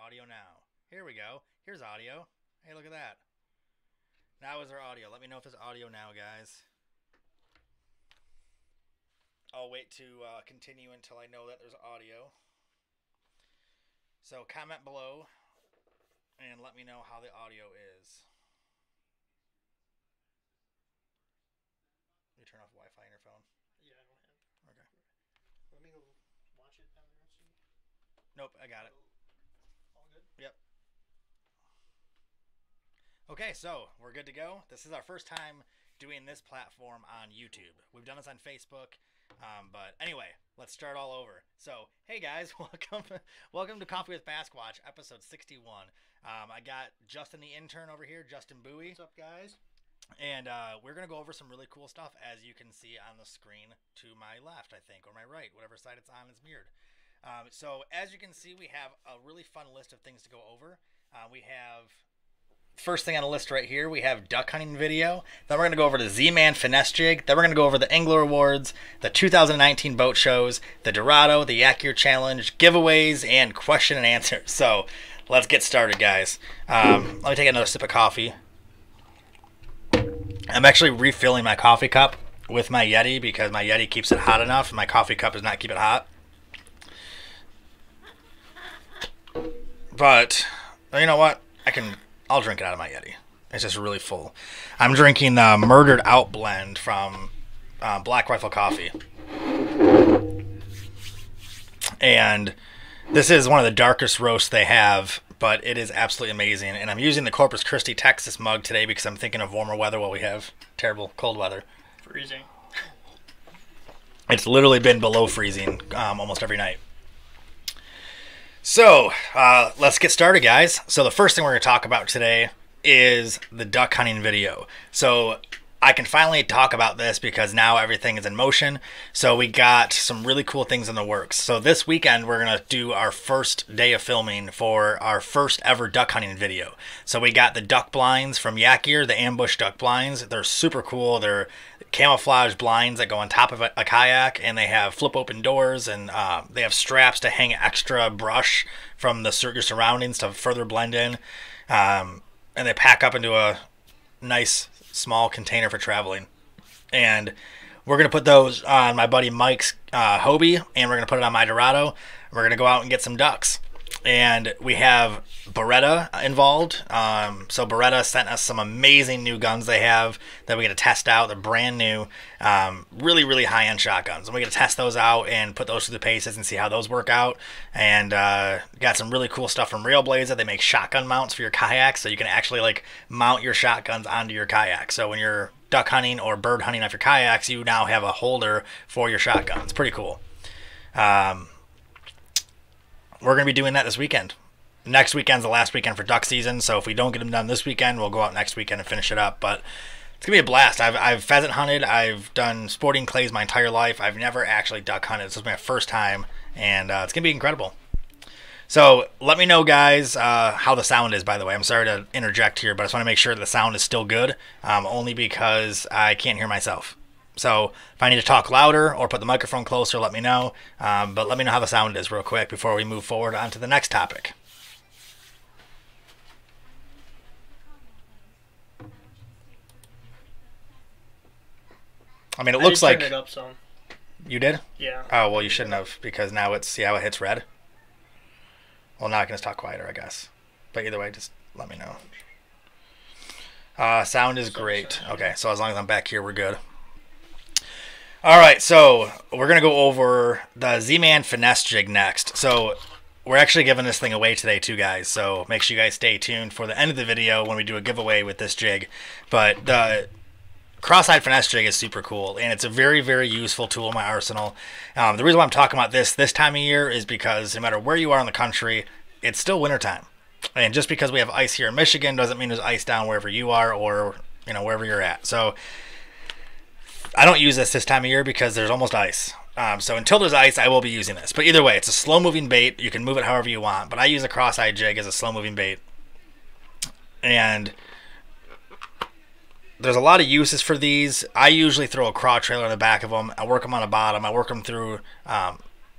audio now. Here we go. Here's audio. Hey, look at that. Now is our audio. Let me know if there's audio now, guys. I'll wait to continue until I know that there's audio. So comment below and let me know how the audio is. You turn off Wi-Fi on your phone? Yeah, I don't have it. Okay. Let me go watch it down there. Nope, I got it. All good? Yep. Okay, so we're good to go. This is our first time doing this platform on YouTube. We've done this on Facebook, but anyway, let's start all over. So, hey guys, welcome to Coffee with Bassquatch, episode 61. I got Justin the intern over here, Justin Bowie. What's up, guys? And we're going to go over some really cool stuff, as you can see on the screen to my left, I think, or my right, whatever side it's on is mirrored. So as you can see, we have a really fun list of things to go over. We have, first thing on the list right here, we have duck hunting video. Then we're going to go over the Z-Man finesse jig. Then we're going to go over the Angler Awards, the 2019 boat shows, the Dorado, the Yak Year Challenge, giveaways, and question and answers. So let's get started, guys. Let me take another sip of coffee. I'm actually refilling my coffee cup with my Yeti because my Yeti keeps it hot enough. My coffee cup does not keep it hot. But you know what? I'll drink it out of my Yeti. It's just really full. I'm drinking the Murdered Out blend from Black Rifle Coffee. And this is one of the darkest roasts they have, but it is absolutely amazing. And I'm using the Corpus Christi, Texas mug today because I'm thinking of warmer weather while we have terrible cold weather. Freezing. It's literally been below freezing almost every night. So let's get started, guys. So the first thing we're going to talk about today is the duck hunting video. So I can finally talk about this because now everything is in motion. So we got some really cool things in the works. So this weekend, we're going to do our first day of filming for our first ever duck hunting video. So we got the duck blinds from Yak Year, the ambush duck blinds. They're super cool. They're camouflage blinds that go on top of a kayak, and they have flip open doors, and they have straps to hang extra brush from your surroundings to further blend in. And they pack up into a nice small container for traveling. And we're going to put those on my buddy Mike's Hobie, and we're going to put it on my Dorado. We're going to go out and get some ducks. And we have Beretta involved. So Beretta sent us some amazing new guns they have that we get to test out. They're brand new, really, really high-end shotguns. And we get to test those out and put those through the paces and see how those work out. And got some really cool stuff from Railblazer. They make shotgun mounts for your kayaks, so you can actually mount your shotguns onto your kayak. So when you're duck hunting or bird hunting off your kayaks, you now have a holder for your shotgun. It's pretty cool. We're going to be doing that this weekend. Next weekend's the last weekend for duck season, so if we don't get them done this weekend, we'll go out next weekend and finish it up. But it's going to be a blast. I've pheasant hunted. I've done sporting clays my entire life. I've never actually duck hunted. This is my first time, and it's going to be incredible. So let me know, guys, how the sound is, by the way. I'm sorry to interject here, but I just want to make sure the sound is still good, only because I can't hear myself. So if I need to talk louder or put the microphone closer, let me know. But let me know how the sound is real quick before we move forward on to the next topic. I mean, it looks like... Turn it up some. You did? Yeah. Oh, well, you shouldn't have, because now it's... See how it hits red? Well, now I can just talk quieter, I guess. But either way, just let me know. Sound is great. Okay, so as long as I'm back here, we're good. All right, so we're going to go over the Z-Man finesse jig next. So we're actually giving this thing away today too, guys. So make sure you guys stay tuned for the end of the video when we do a giveaway with this jig. But the cross-eyed finesse jig is super cool, and it's a very, very useful tool in my arsenal. The reason why I'm talking about this time of year is because no matter where you are in the country, it's still wintertime. And just because we have ice here in Michigan doesn't mean there's ice down wherever you are or wherever you're at. So I don't use this time of year because there's almost ice. So until there's ice, I will be using this. But either way, it's a slow-moving bait. You can move it however you want. But I use a cross-eye jig as a slow-moving bait. And there's a lot of uses for these. I usually throw a craw trailer in the back of them. I work them on the bottom. I work them through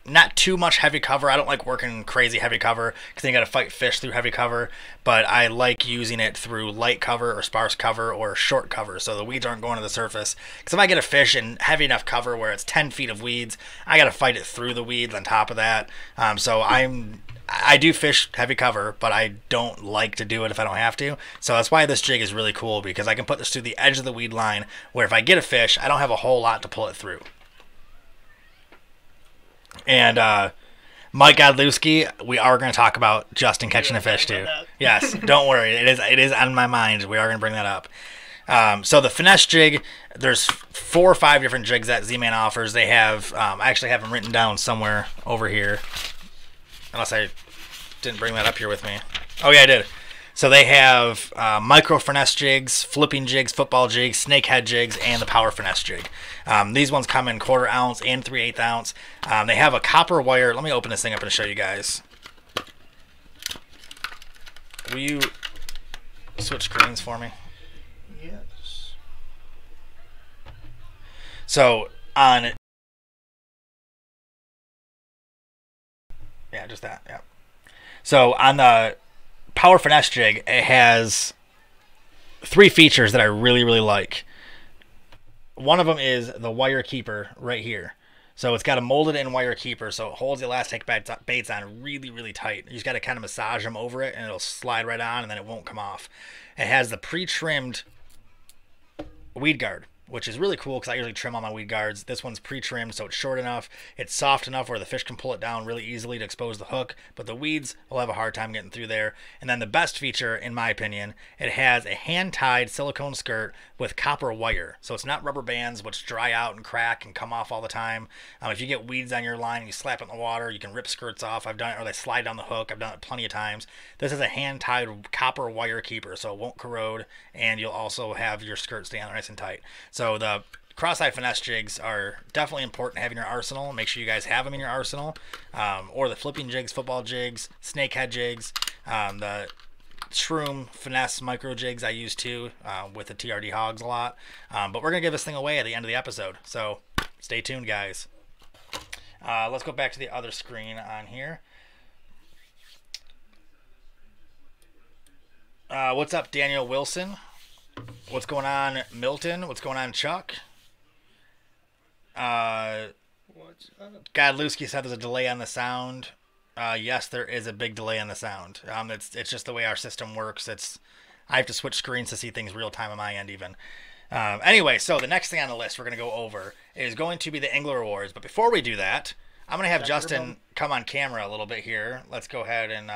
not too much heavy cover. I don't like working crazy heavy cover because then you got to fight fish through heavy cover. But I like using it through light cover or sparse cover or short cover, so the weeds aren't going to the surface. Because if I get a fish in heavy enough cover where it's 10 feet of weeds, I got to fight it through the weeds on top of that. So I do fish heavy cover, but I don't like to do it if I don't have to. So that's why this jig is really cool, because I can put this through the edge of the weed line where if I get a fish, I don't have a whole lot to pull it through. And Mike Godlewski, we are going to talk about Justin catching a fish too. Yes, don't worry. It is on my mind. We are going to bring that up. So the finesse jig, there's 4 or 5 different jigs that Z-Man offers. They have, I actually have them written down somewhere over here. Unless I didn't bring that up here with me. Oh yeah, I did. So they have micro finesse jigs, flipping jigs, football jigs, snakehead jigs, and the power finesse jig. These ones come in 1/4 ounce and 3/8 ounce. They have a copper wire. Let me open this thing up and show you guys. Will you switch screens for me? Yes. So on, yeah, just that, yeah. So on the power finesse jig, it has 3 features that I really, really like. One of them is the wire keeper right here. So it's got a molded in wire keeper, so it holds the elastic baits on really, really tight. You just got to kind of massage them over it, and it'll slide right on, and then it won't come off. It has the pre-trimmed weed guard, which is really cool because I usually trim all my weed guards. This one's pre-trimmed, so it's short enough. It's soft enough where the fish can pull it down really easily to expose the hook, but the weeds will have a hard time getting through there. And then the best feature, in my opinion, it has a hand-tied silicone skirt with copper wire. So it's not rubber bands, which dry out and crack and come off all the time. If you get weeds on your line and you slap it in the water, you can rip skirts off. I've done it, or they slide down the hook. I've done it plenty of times. This is a hand-tied copper wire keeper, so it won't corrode, and you'll also have your skirt stay on nice and tight. So the cross-eyed finesse jigs are definitely important to have in your arsenal. Make sure you guys have them in your arsenal. Or the flipping jigs, football jigs, snakehead jigs, the shroom finesse micro jigs I use too, with the TRD hogs a lot. But we're going to give this thing away at the end of the episode. So stay tuned, guys. Let's go back to the other screen on here. What's up, Daniel Wilson? What's going on, Milton? What's going on, Chuck? What's up? Godlewski said there's a delay on the sound. Yes, there is a big delay on the sound. It's just the way our system works. I have to switch screens to see things real time on my end even. Anyway, so the next thing on the list we're going to go over is going to be the Angler Awards. But before we do that, I'm going to have Justin come on camera a little bit here. Let's go ahead and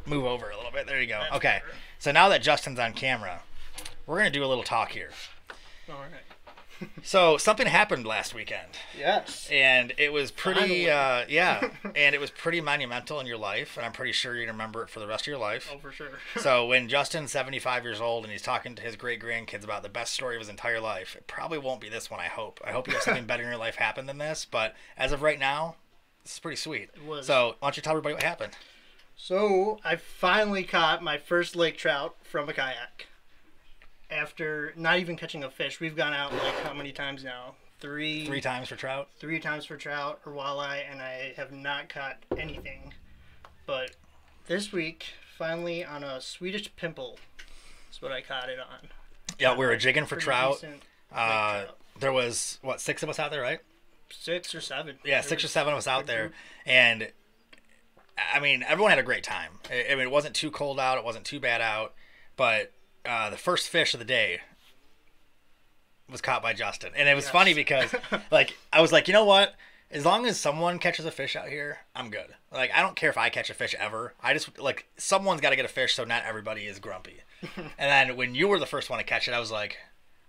move over a little bit. There you go. Okay. So now that Justin's on camera, we're going to do a little talk here. All right. So something happened last weekend. Yes. And it was pretty, yeah, and it was pretty monumental in your life, and I'm pretty sure you're going to remember it for the rest of your life. Oh, for sure. So when Justin's 75 years old and he's talking to his great-grandkids about the best story of his entire life, it probably won't be this one, I hope. I hope you have something better in your life happen than this, but as of right now, this is pretty sweet. It was. So why don't you tell everybody what happened? So I finally caught my first lake trout from a kayak. After not even catching a fish, we've gone out like how many times now? Three times for trout? 3 times for trout or walleye, and I have not caught anything. But this week, finally on a Swedish pimple is what I caught it on. Yeah, we were jigging for trout. Trout. There was, what, 6 of us out there, right? 6 or 7. Yeah, 6 or 7 of us out there. And, I mean, everyone had a great time. I mean, it wasn't too cold out. It wasn't too bad out. But the first fish of the day was caught by Justin. And it was funny because, like, I was like, you know what? As long as someone catches a fish out here, I'm good. Like, I don't care if I catch a fish ever. I just, like, someone's got to get a fish so not everybody is grumpy. And then when you were the first one to catch it, I was like,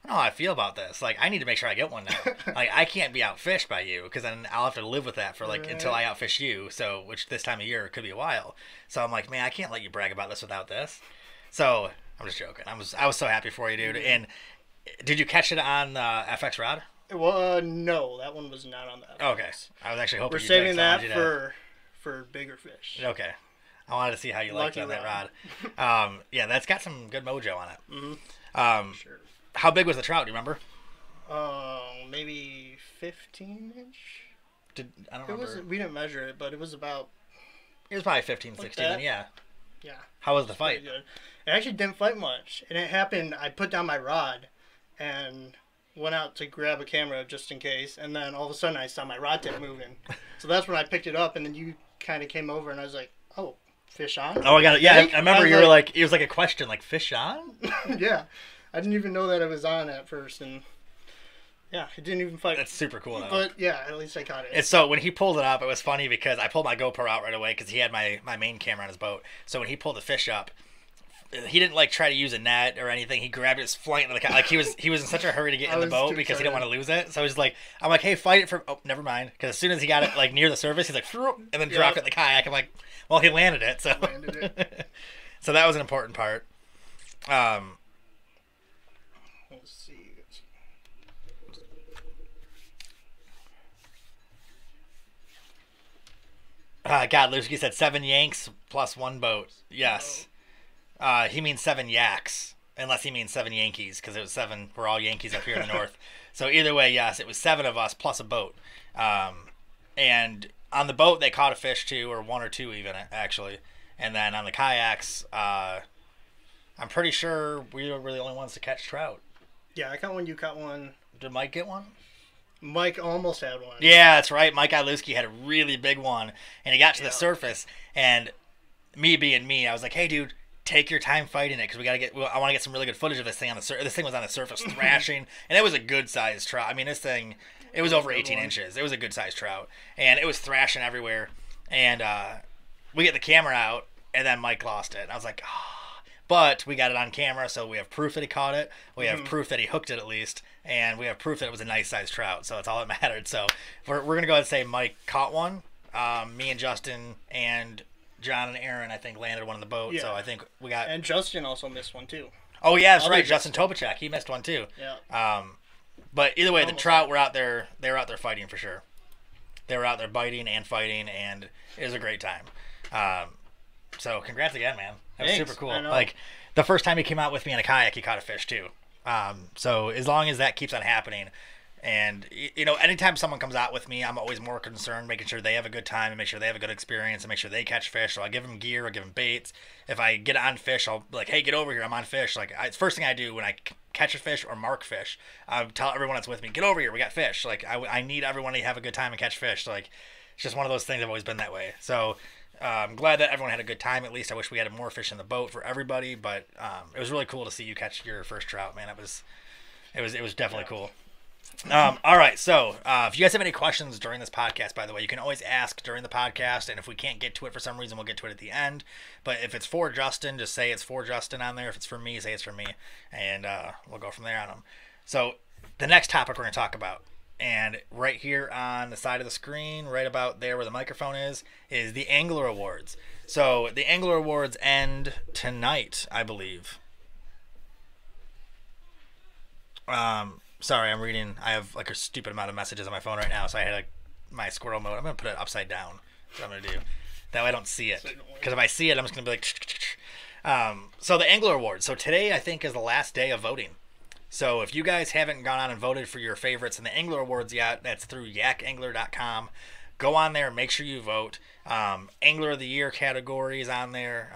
I don't know how I feel about this. Like, I need to make sure I get one now. Like, I can't be outfished by you because then I'll have to live with that for, like, until I outfish you. So, which this time of year could be a while. So I'm like, man, I can't let you brag about this without this. So I'm just joking. I was so happy for you, dude. And did you catch it on the FX rod? Well, no, that one was not on that. Okay, I was actually hoping we're you saving did, that for bigger fish. Okay, I wanted to see how you liked it on that rod. Yeah, that's got some good mojo on it. Mm-hmm. Sure. How big was the trout? Do you remember? Maybe 15 inch. I don't It remember. was. We didn't measure it, but it was about. It was probably 15, Like 16. that? Yeah. Yeah. How was the Pretty fight? good. It actually didn't fight much, and it happened. I put down my rod, and went out to grab a camera just in case, and then all of a sudden I saw my rod tip moving. So that's when I picked it up, and then you kind of came over, and I was like, "Oh, fish on?" Oh, I got it. Yeah, Jake? I remember was you were like, it was like a question, like fish on. yeah, I didn't even know that it was on at first, and yeah, it didn't even fight. That's super cool though. But yeah, at least I caught it. And so when he pulled it up, it was funny because I pulled my GoPro out right away because he had my main camera on his boat. So when he pulled the fish up, he didn't like try to use a net or anything. He grabbed it, flung it into the like he was in such a hurry to get in the boat because he didn't want to lose it. So he's like, I'm like, hey, fight it for. Oh, never mind. Because as soon as he got it like near the surface, he's like, and then dropped it in the kayak. I'm like, well, he landed it. So Landed it. so that was an important part. Let's see. God, Lusky said 7 Yanks plus 1 boat. Yes. He means 7 yaks, unless he means 7 Yankees, because it was 7. We're all Yankees up here in the north. So either way, yes, it was 7 of us plus a boat. And on the boat, they caught a fish too, or 1 or 2 even, actually. And then on the kayaks, I'm pretty sure we were the only ones to catch trout. Yeah, I caught one. You caught one. Did Mike get one? Mike almost had one. Yeah, that's right. Mike Iluski had a really big one, and he got to the surface, and me being me, I was like, hey, dude, take your time fighting it, because we got to get. Well, I want to get some really good footage of this thing on the surface. This thing was on the surface thrashing, and it was a good-sized trout. I mean, this thing, it was over 18 inches. It was a good-sized trout, and it was thrashing everywhere, and we get the camera out, and then Mike lost it. And I was like, oh. But we got it on camera, so we have proof that he caught it. We have proof that he hooked it at least, and we have proof that it was a nice-sized trout. So that's all that mattered. So we're going to go ahead and say Mike caught one. Me and Justin and John and Aaron, I think, landed one in the boat. Yeah. So I think we got... And Justin also missed one, too. Oh, yeah, that's right. Justin Topacek. He missed one, too. Yeah. But either way, the trout were out there. They were out there fighting for sure. They were out there biting and fighting, and it was a great time. So congrats again, man. That was super cool. Like the first time he came out with me in a kayak, he caught a fish too. So as long as that keeps on happening, and you know, anytime someone comes out with me, I'm always more concerned making sure they have a good time and make sure they have a good experience and make sure they catch fish. So I give them gear, I give them baits. If I get on fish, I'll be like, hey, get over here, I'm on fish. Like it's first thing I do when I catch a fish or mark fish, I tell everyone that's with me, get over here, we got fish. Like I need everyone to have a good time and catch fish. So, like it's just one of those things. I've always been that way. So. I'm glad that everyone had a good time. At least I wish we had more fish in the boat for everybody. But it was really cool to see you catch your first trout, man. It was definitely cool. All right, so if you guys have any questions during this podcast, by the way, you can always ask during the podcast, and if we can't get to it for some reason, we'll get to it at the end. But if it's for Justin, just say it's for Justin on there. If it's for me, say it's for me, and we'll go from there on them. So the next topic we're going to talk about. And right here on the side of the screen, right about there where the microphone is the Angler Awards. So the Angler Awards end tonight, I believe. Sorry, I'm reading. I have like a stupid amount of messages on my phone right now, so I had my squirrel mode. I'm going to put it upside down. That's what I'm going to do. That way I don't see it. Because if I see it, I'm just going to be like... So the Angler Awards. So today, I think, is the last day of voting. So if you guys haven't gone on and voted for your favorites in the Angler Awards yet, that's through yakangler.com. Go on there, make sure you vote. Angler of the Year category is on there.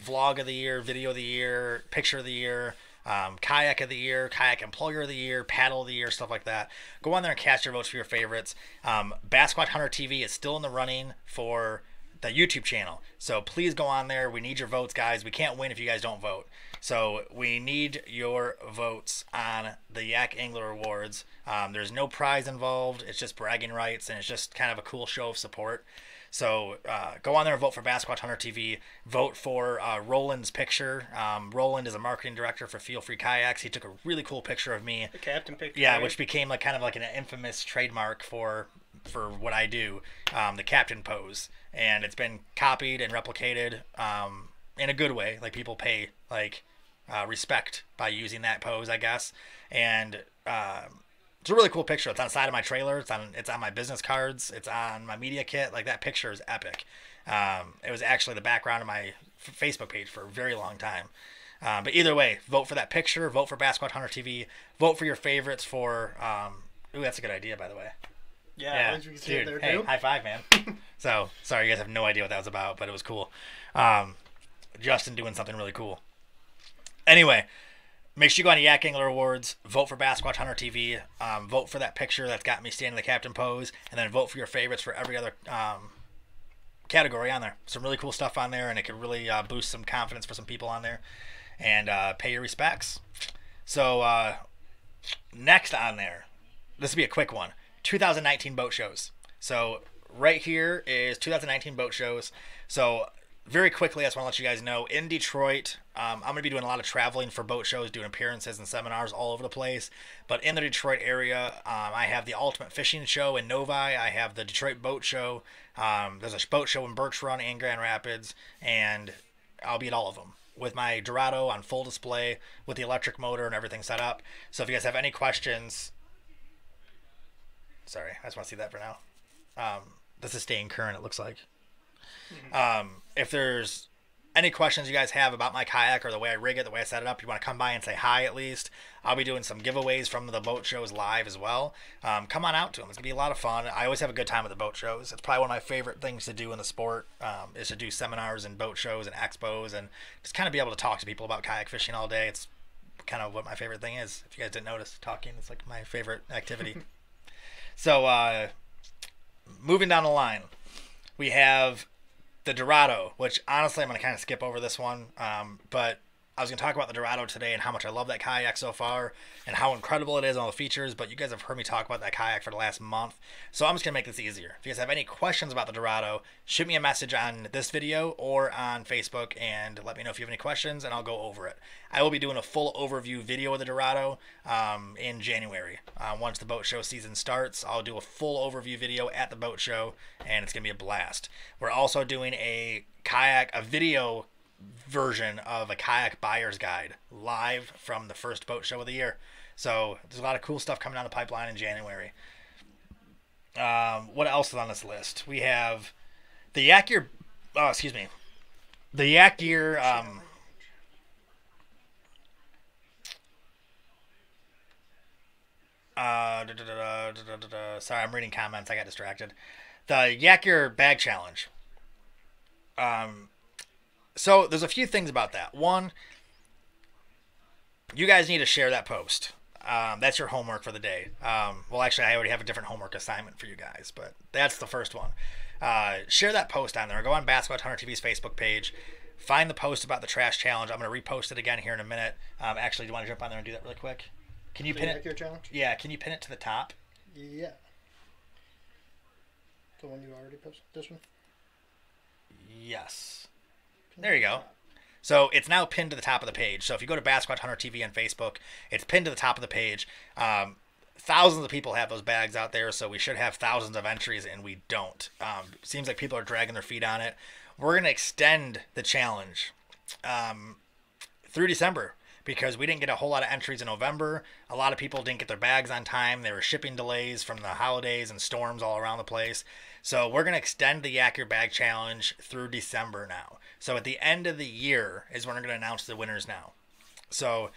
Vlog of the Year, Video of the Year, Picture of the Year, Kayak of the Year, Kayak Employer of the Year, Paddle of the Year, stuff like that. Go on there and cast your votes for your favorites. Bassquatch Hunter TV is still in the running for the YouTube channel. So please go on there. We need your votes, guys. We can't win if you guys don't vote. So we need your votes on the Yak Angler Awards. There's no prize involved. It's just bragging rights, and it's just kind of a cool show of support. So go on there and vote for Bassquatch Hunter TV. Vote for Roland's picture. Roland is a marketing director for Feel Free Kayaks. He took a really cool picture of me. The captain picture. Yeah, right? Which became like kind of like an infamous trademark for what I do, the captain pose. And it's been copied and replicated in a good way. Like people pay like respect by using that pose, I guess. And it's a really cool picture. It's on the side of my trailer. It's on my business cards. It's on my media kit. Like that picture is epic. It was actually the background of my Facebook page for a very long time. But either way, vote for that picture. Vote for Bassquatch Hunter TV. Vote for your favorites for. Ooh, that's a good idea, by the way. Yeah, as you can see it there hey, too. high five, man. So, sorry, you guys have no idea what that was about, but it was cool. Justin doing something really cool. Anyway, make sure you go on to Yak Angler Awards, vote for Bassquatch Hunter TV, vote for that picture that's got me standing in the captain pose, and then vote for your favorites for every other category on there. Some really cool stuff on there, and it could really boost some confidence for some people on there, and pay your respects. So next on there, this will be a quick one. 2019 boat shows. So right here is 2019 boat shows. So very quickly, I just want to let you guys know, in Detroit, I'm going to be doing a lot of traveling for boat shows, doing appearances and seminars all over the place. But in the Detroit area, I have the Ultimate Fishing Show in Novi. I have the Detroit Boat Show. There's a boat show in Birch Run and Grand Rapids. And I'll be at all of them with my Dorado on full display with the electric motor and everything set up. So if you guys have any questions... Sorry, I just want to see that for now. This is staying current, it looks like. If there's any questions you guys have about my kayak or the way I rig it, the way I set it up, you want to come by and say hi at least. I'll be doing some giveaways from the boat shows live as well. Come on out to them. It's going to be a lot of fun. I always have a good time at the boat shows. It's probably one of my favorite things to do in the sport, is to do seminars and boat shows and expos and just kind of be able to talk to people about kayak fishing all day. It's kind of what my favorite thing is. If you guys didn't notice, talking is like my favorite activity. So, moving down the line, we have the Dorado, which honestly I'm going to kind of skip over this one, but I was going to talk about the Dorado today and how much I love that kayak so far and how incredible it is and all the features, but you guys have heard me talk about that kayak for the last month, so I'm just going to make this easier. If you guys have any questions about the Dorado, shoot me a message on this video or on Facebook and let me know if you have any questions and I'll go over it. I will be doing a full overview video of the Dorado in January. Once the boat show season starts, I'll do a full overview video at the boat show and it's going to be a blast. We're also doing a video version of a kayak buyer's guide live from the first boat show of the year. So there's a lot of cool stuff coming down the pipeline in January. What else is on this list? We have the Yak Gear, the Yak Gear sorry, I'm reading comments, I got distracted. The Yak Gear bag challenge. So there's a few things about that. One, you guys need to share that post. That's your homework for the day. Well, actually, I already have a different homework assignment for you guys, but that's the first one. Share that post on there. Go on Bassquatch Hunter TV's Facebook page. Find the post about the trash challenge. I'm going to repost it again here in a minute. Actually, do you want to jump on there and do that really quick? Can you pin it? Challenge? Yeah, can you pin it to the top? Yeah. The one you already posted? This one? Yes. There you go. So it's now pinned to the top of the page. So if you go to Bassquatch Hunter TV on Facebook, it's pinned to the top of the page. Thousands of people have those bags out there, so we should have thousands of entries, and we don't. Seems like people are dragging their feet on it. We're going to extend the challenge through December because we didn't get a whole lot of entries in November. A lot of people didn't get their bags on time. There were shipping delays from the holidays and storms all around the place. So we're going to extend the Yak Your Bag Challenge through December now. So at the end of the year is when we're going to announce the winners now. So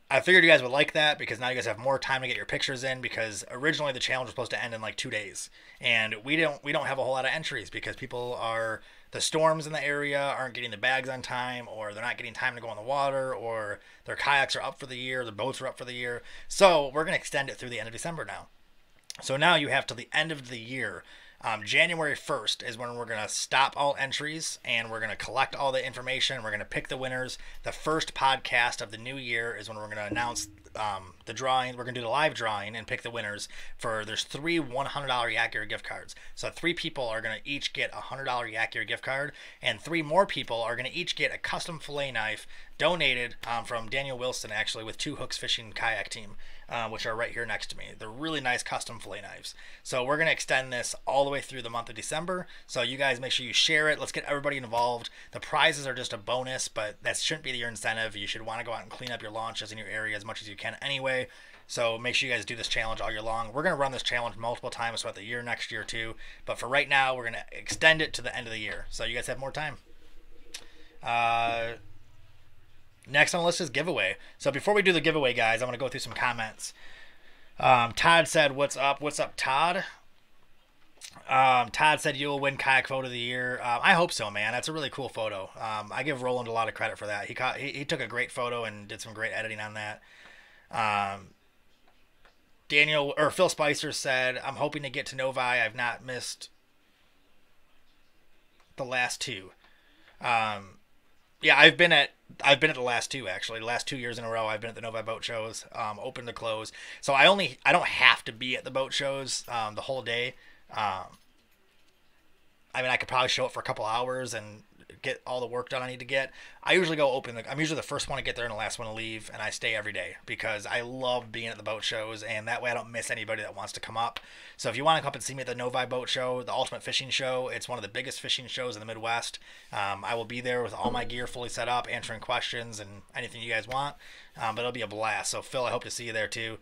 I figured you guys would like that because now you guys have more time to get your pictures in because originally the challenge was supposed to end in like 2 days. And we don't have a whole lot of entries because the storms in the area aren't getting the bags on time, or they're not getting time to go on the water, or their kayaks are up for the year, their boats are up for the year. So we're going to extend it through the end of December now. So now you have till the end of the year. January 1st is when we're going to stop all entries and we're going to collect all the information. We're going to pick the winners. The first podcast of the new year is when we're going to announce the drawing. We're going to do the live drawing and pick the winners there's 3 $100 Yak Gear gift cards. So 3 people are going to each get a $100 Yak Gear gift card, and 3 more people are going to each get a custom fillet knife donated from Daniel Wilson, actually, with Two Hooks Fishing Kayak Team, which are right here next to me. They're really nice custom fillet knives. So we're going to extend this all the way through the month of December. So you guys make sure you share it. Let's get everybody involved. The prizes are just a bonus, but that shouldn't be your incentive. You should want to go out and clean up your launches in your area as much as you can anyway. So make sure you guys do this challenge all year long. We're going to run this challenge multiple times throughout the year next year too. But for right now, we're going to extend it to the end of the year. So you guys have more time. Next on the list is giveaway. So before we do the giveaway, guys, I'm going to go through some comments. Todd said, "What's up? What's up, Todd?" Todd said you'll win kayak photo of the year. I hope so, man. That's a really cool photo. I give Roland a lot of credit for that. He took a great photo and did some great editing on that. Um, Daniel or Phil Spicer said, "I'm hoping to get to Novi. I've not missed the last two." Um, yeah, I've been at the last two actually. The last 2 years in a row, I've been at the Novi boat shows, open to close. So I don't have to be at the boat shows the whole day. Um, I mean, I could probably show up for a couple hours and get all the work done I need to get. I usually go open. I'm usually the first one to get there and the last one to leave, and I stay every day because I love being at the boat shows, and that way I don't miss anybody that wants to come up. So if you want to come up and see me at the Novi Boat Show, the Ultimate Fishing Show, it's one of the biggest fishing shows in the Midwest. I will be there with all my gear fully set up, answering questions and anything you guys want. But it'll be a blast. So Phil, I hope to see you there too.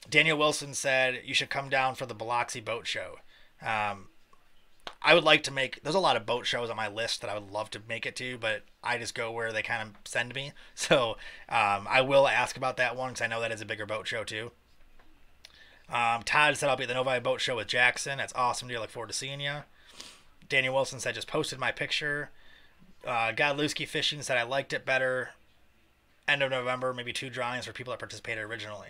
Daniel Wilson said you should come down for the Biloxi Boat Show. I would like to make. There's a lot of boat shows on my list that I would love to make it to, but I just go where they kind of send me. So I will ask about that one because I know that is a bigger boat show too. Todd said I'll be at the Novi Boat Show with Jackson. That's awesome, dude. I look forward to seeing you. Daniel Wilson said just posted my picture. Godlewski Fishing said I liked it better. End of November, maybe 2 drawings for people that participated originally.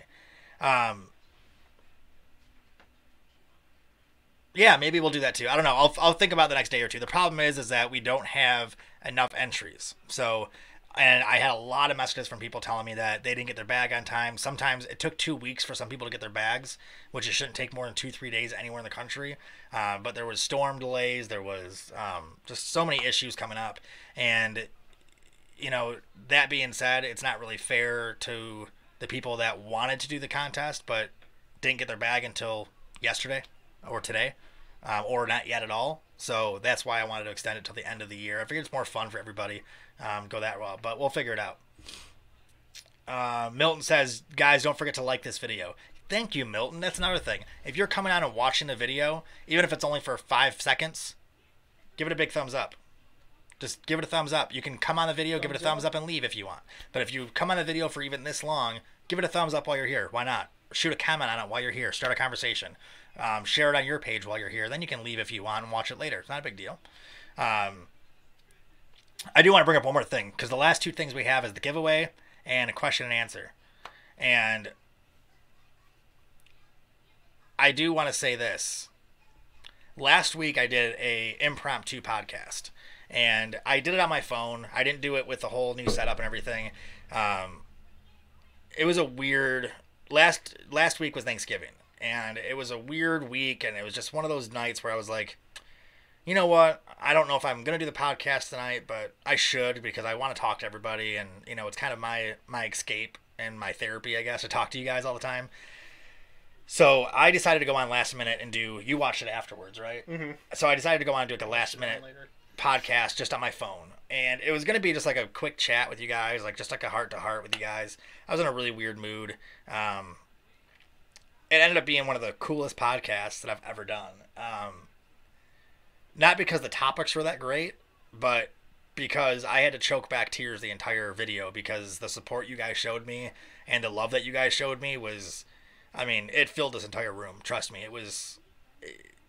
Yeah, maybe we'll do that too. I don't know. I'll think about the next day or two. The problem is that we don't have enough entries. So, and I had a lot of messages from people telling me that they didn't get their bag on time. Sometimes it took 2 weeks for some people to get their bags, which it shouldn't take more than 2-3 days anywhere in the country. But there was storm delays. There was just so many issues coming up, and that being said, it's not really fair to the people that wanted to do the contest but didn't get their bag until yesterday or today, or not yet at all. So that's why I wanted to extend it till the end of the year. I figured it's more fun for everybody, go that route, but we'll figure it out. Milton says, guys, don't forget to like this video. Thank you, Milton. That's another thing. If you're coming on and watching the video, even if it's only for 5 seconds, give it a big thumbs up. Just give it a thumbs up. You can come on the video, give it a thumbs up, and leave if you want. But if you come on the video for even this long, give it a thumbs up while you're here. Why not? Shoot a comment on it while you're here. Start a conversation. Share it on your page while you're here. Then you can leave if you want and watch it later. It's not a big deal. I do want to bring up one more thing, because the last 2 things we have is the giveaway and a question and answer. And I do want to say this. Last week I did a impromptu podcast, and I did it on my phone. I didn't do it with the whole new setup and everything. It was a weird... Last week was Thanksgiving, and it was a weird week, and it was just one of those nights where I was like, you know what? I don't know if I'm going to do the podcast tonight, but I should, because I want to talk to everybody, and, it's kind of my escape and my therapy, I guess, to talk to you guys all the time. So I decided to go on last minute and you watched it afterwards, right? Mm-hmm. So I decided to go on and do it the last minute podcast just on my phone. And it was going to be just like a quick chat with you guys, just like a heart-to-heart with you guys. I was in a really weird mood. It ended up being one of the coolest podcasts that I've ever done. Not because the topics were that great, but because I had to choke back tears the entire video, because the support you guys showed me and the love that you guys showed me was, it filled this entire room. Trust me. It was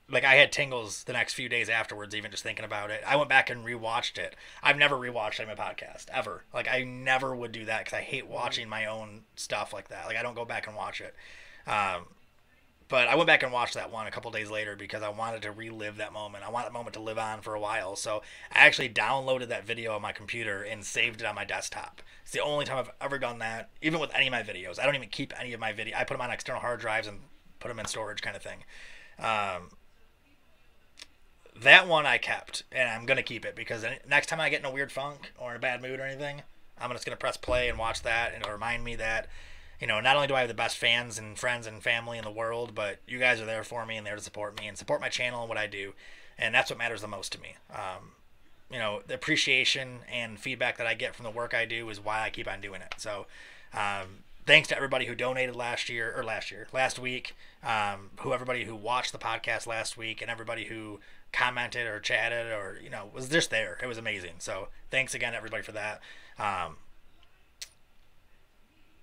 like I had tingles the next few days afterwards, even just thinking about it. I went back and rewatched it. I've never rewatched any of my podcast ever. I never would do that because I hate watching my own stuff like that. I don't go back and watch it. But I went back and watched that one a couple days later because I wanted to relive that moment. I want that moment to live on for a while. So I actually downloaded that video on my computer and saved it on my desktop. It's the only time I've ever done that, even with any of my videos. I don't even keep any of my video. I put them on external hard drives and put them in storage, kind of thing. That one I kept, and I'm going to keep it, because next time I get in a weird funk or in a bad mood or anything, I'm just going to press play and watch that, and it'll remind me that, not only do I have the best fans and friends and family in the world, but you guys are there for me and there to support me and support my channel and what I do. And that's what matters the most to me. The appreciation and feedback that I get from the work I do is why I keep on doing it. So, thanks to everybody who donated last week, everybody who watched the podcast last week, and everybody who commented or chatted or, was just there. It was amazing. So thanks again, everybody, for that.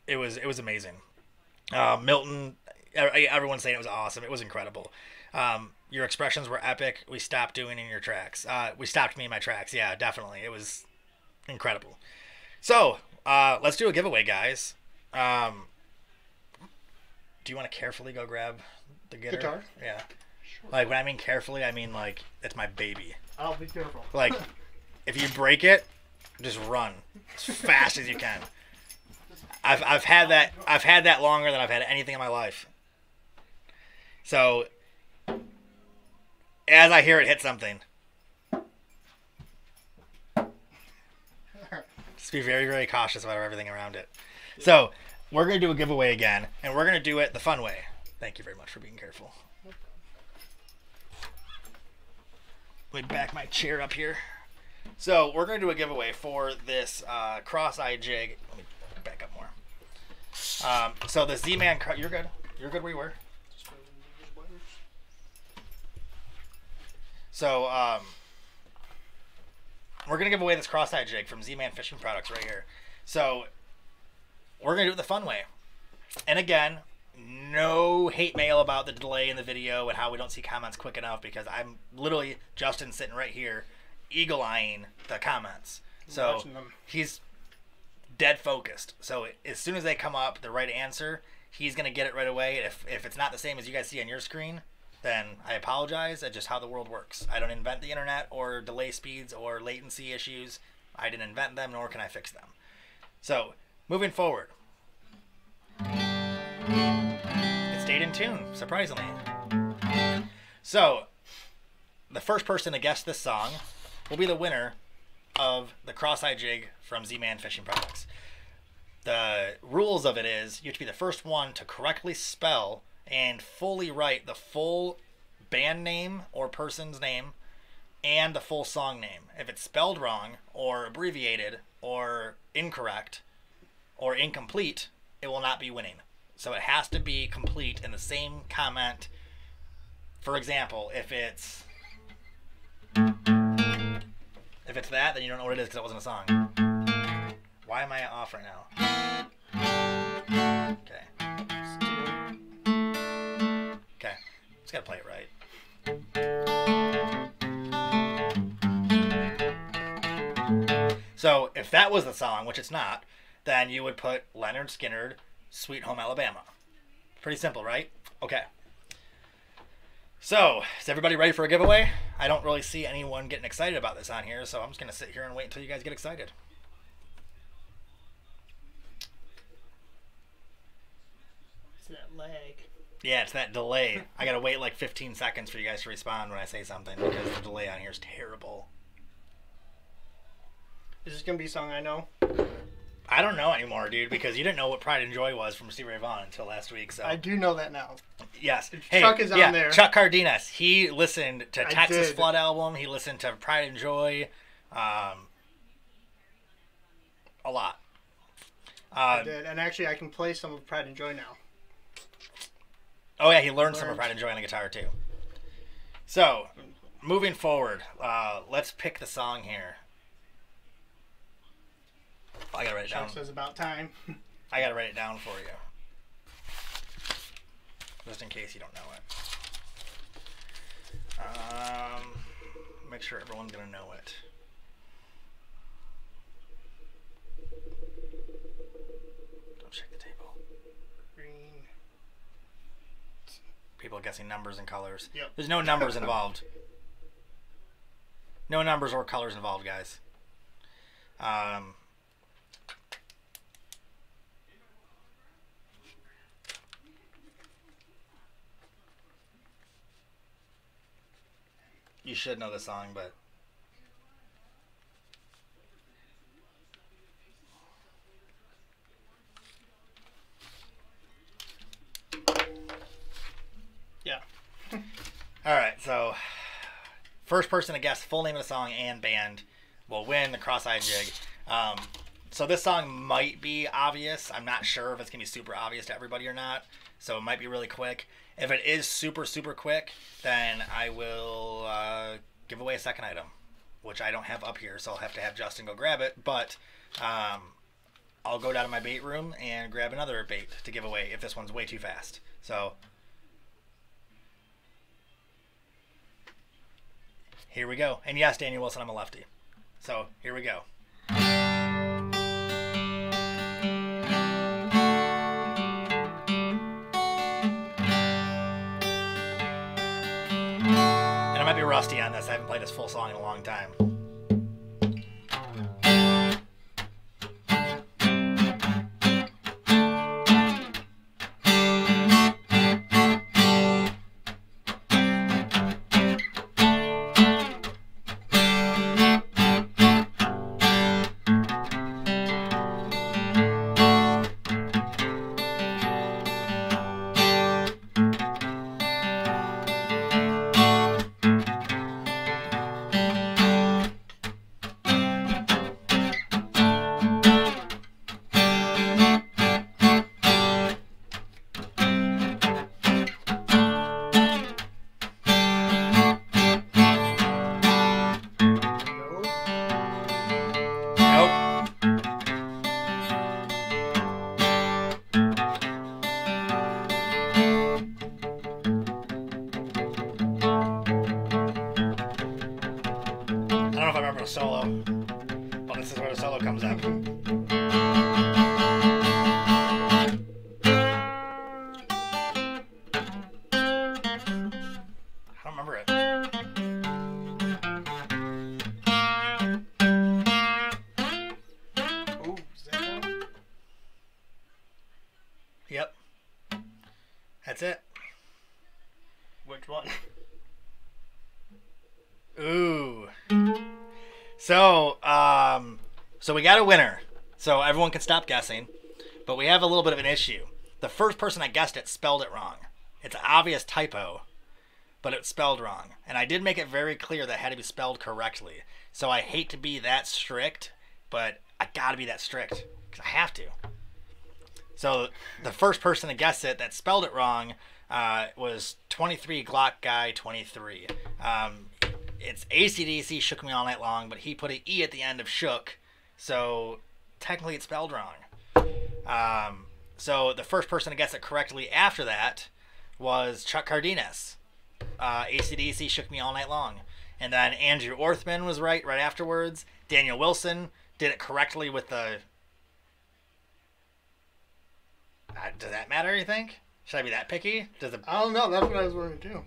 It was amazing. Milton, everyone's saying it was awesome. It was incredible. Your expressions were epic. We stopped doing in your tracks. We stopped me in my tracks. Yeah, definitely. It was incredible. So, let's do a giveaway, guys. Do you want to carefully go grab the Guitar? Yeah. Like, when I mean carefully, I mean, like, it's my baby. I'll be careful. Like, if you break it, just run as fast as you can. I've had that longer than I've had anything in my life. So, as I hear it hit something, just be very, very cautious about everything around it. So, we're going to do a giveaway again, and we're going to do it the fun way. Thank you very much for being careful. Let me back my chair up here. So, we're going to do a giveaway for this cross-eye jig. Let me back up more. So, the Z-Man... You're good. You're good where you were. So, we're going to give away this cross-eye jig from Z-Man Fishing Products right here. So, we're going to do it the fun way. And again, no hate mail about the delay in the video and how we don't see comments quick enough, because I'm literally, Justin sitting right here, eagle-eyeing the comments. So, he's dead focused. So, as soon as they come up, the right answer, he's going to get it right away. If it's not the same as you guys see on your screen, then I apologize. That's just how the world works. I don't invent the internet or delay speeds or latency issues. I didn't invent them, nor can I fix them. So, moving forward. It stayed in tune, surprisingly. So, the first person to guess this song will be the winner of the cross-eye jig from Z-Man Fishing Products. The rules of it is you have to be the first one to correctly spell and fully write the full band name or person's name and the full song name. If it's spelled wrong or abbreviated or incorrect or incomplete, it will not be winning. So it has to be complete in the same comment. For example, if it's that, then you don't know what it is because it wasn't a song. Why am I off right now? Okay. Okay. Just gotta play it right. So if that was the song, which it's not, then you would put Leonard Skinner, Sweet Home Alabama. Pretty simple, right? Okay. So, is everybody ready for a giveaway? I don't really see anyone getting excited about this on here, so I'm just going to sit here and wait until you guys get excited. It's that lag. Yeah, it's that delay. I got to wait like 15 seconds for you guys to respond when I say something because the delay on here is terrible. Is this going to be a song I know? I don't know anymore, dude, because you didn't know what Pride and Joy was from Stevie Ray Vaughan until last week. So I do know that now. Yes. Hey, Chuck is on there. Chuck Cardenas. He listened to Texas Flood album. He listened to Pride and Joy. A lot. I did. And actually, I can play some of Pride and Joy now. Oh, yeah, he learned some of Pride and Joy on the guitar, too. So, moving forward, let's pick the song here. I gotta write it down. Chuck says about time. I gotta write it down for you. Just in case you don't know it. Make sure everyone's gonna know it. Don't check the table. Green. People guessing numbers and colors. Yep. There's no numbers involved. No numbers or colors involved, guys. You should know the song, but yeah. All right, so first person to guess full name of the song and band will win the cross-eye jig. So this song might be obvious. I'm not sure if it's going to be super obvious to everybody or not, so it might be really quick. If it is super, super quick, then I will give away a second item, which I don't have up here, so I'll have to have Justin go grab it. But I'll go down to my bait room and grab another bait to give away if this one's way too fast. So Here we go. And yes, Daniel Wilson, I'm a lefty. So here we go. And I might be rusty on this. I haven't played this full song in a long time. I don't know if I remember a solo, but this is where the solo comes up. I don't remember it. Ooh, is that one? Yep. That's it. Which one? Ooh. So we got a winner. So everyone can stop guessing. But we have a little bit of an issue. The first person that guessed it spelled it wrong. It's an obvious typo, but it's spelled wrong. And I did make it very clear that it had to be spelled correctly. So I hate to be that strict, but I gotta be that strict. Because I have to. So the first person to guess it that spelled it wrong was 23 Glock Guy 23. It's AC/DC Shook Me All Night Long, but he put an E at the end of shook, so technically it's spelled wrong. So the first person to guess it correctly after that was Chuck Cardenas. AC/DC Shook Me All Night Long. And then Andrew Orthman was right afterwards. Daniel Wilson did it correctly with the... does that matter, you think? Should I be that picky? I don't know. That's what I was wondering too.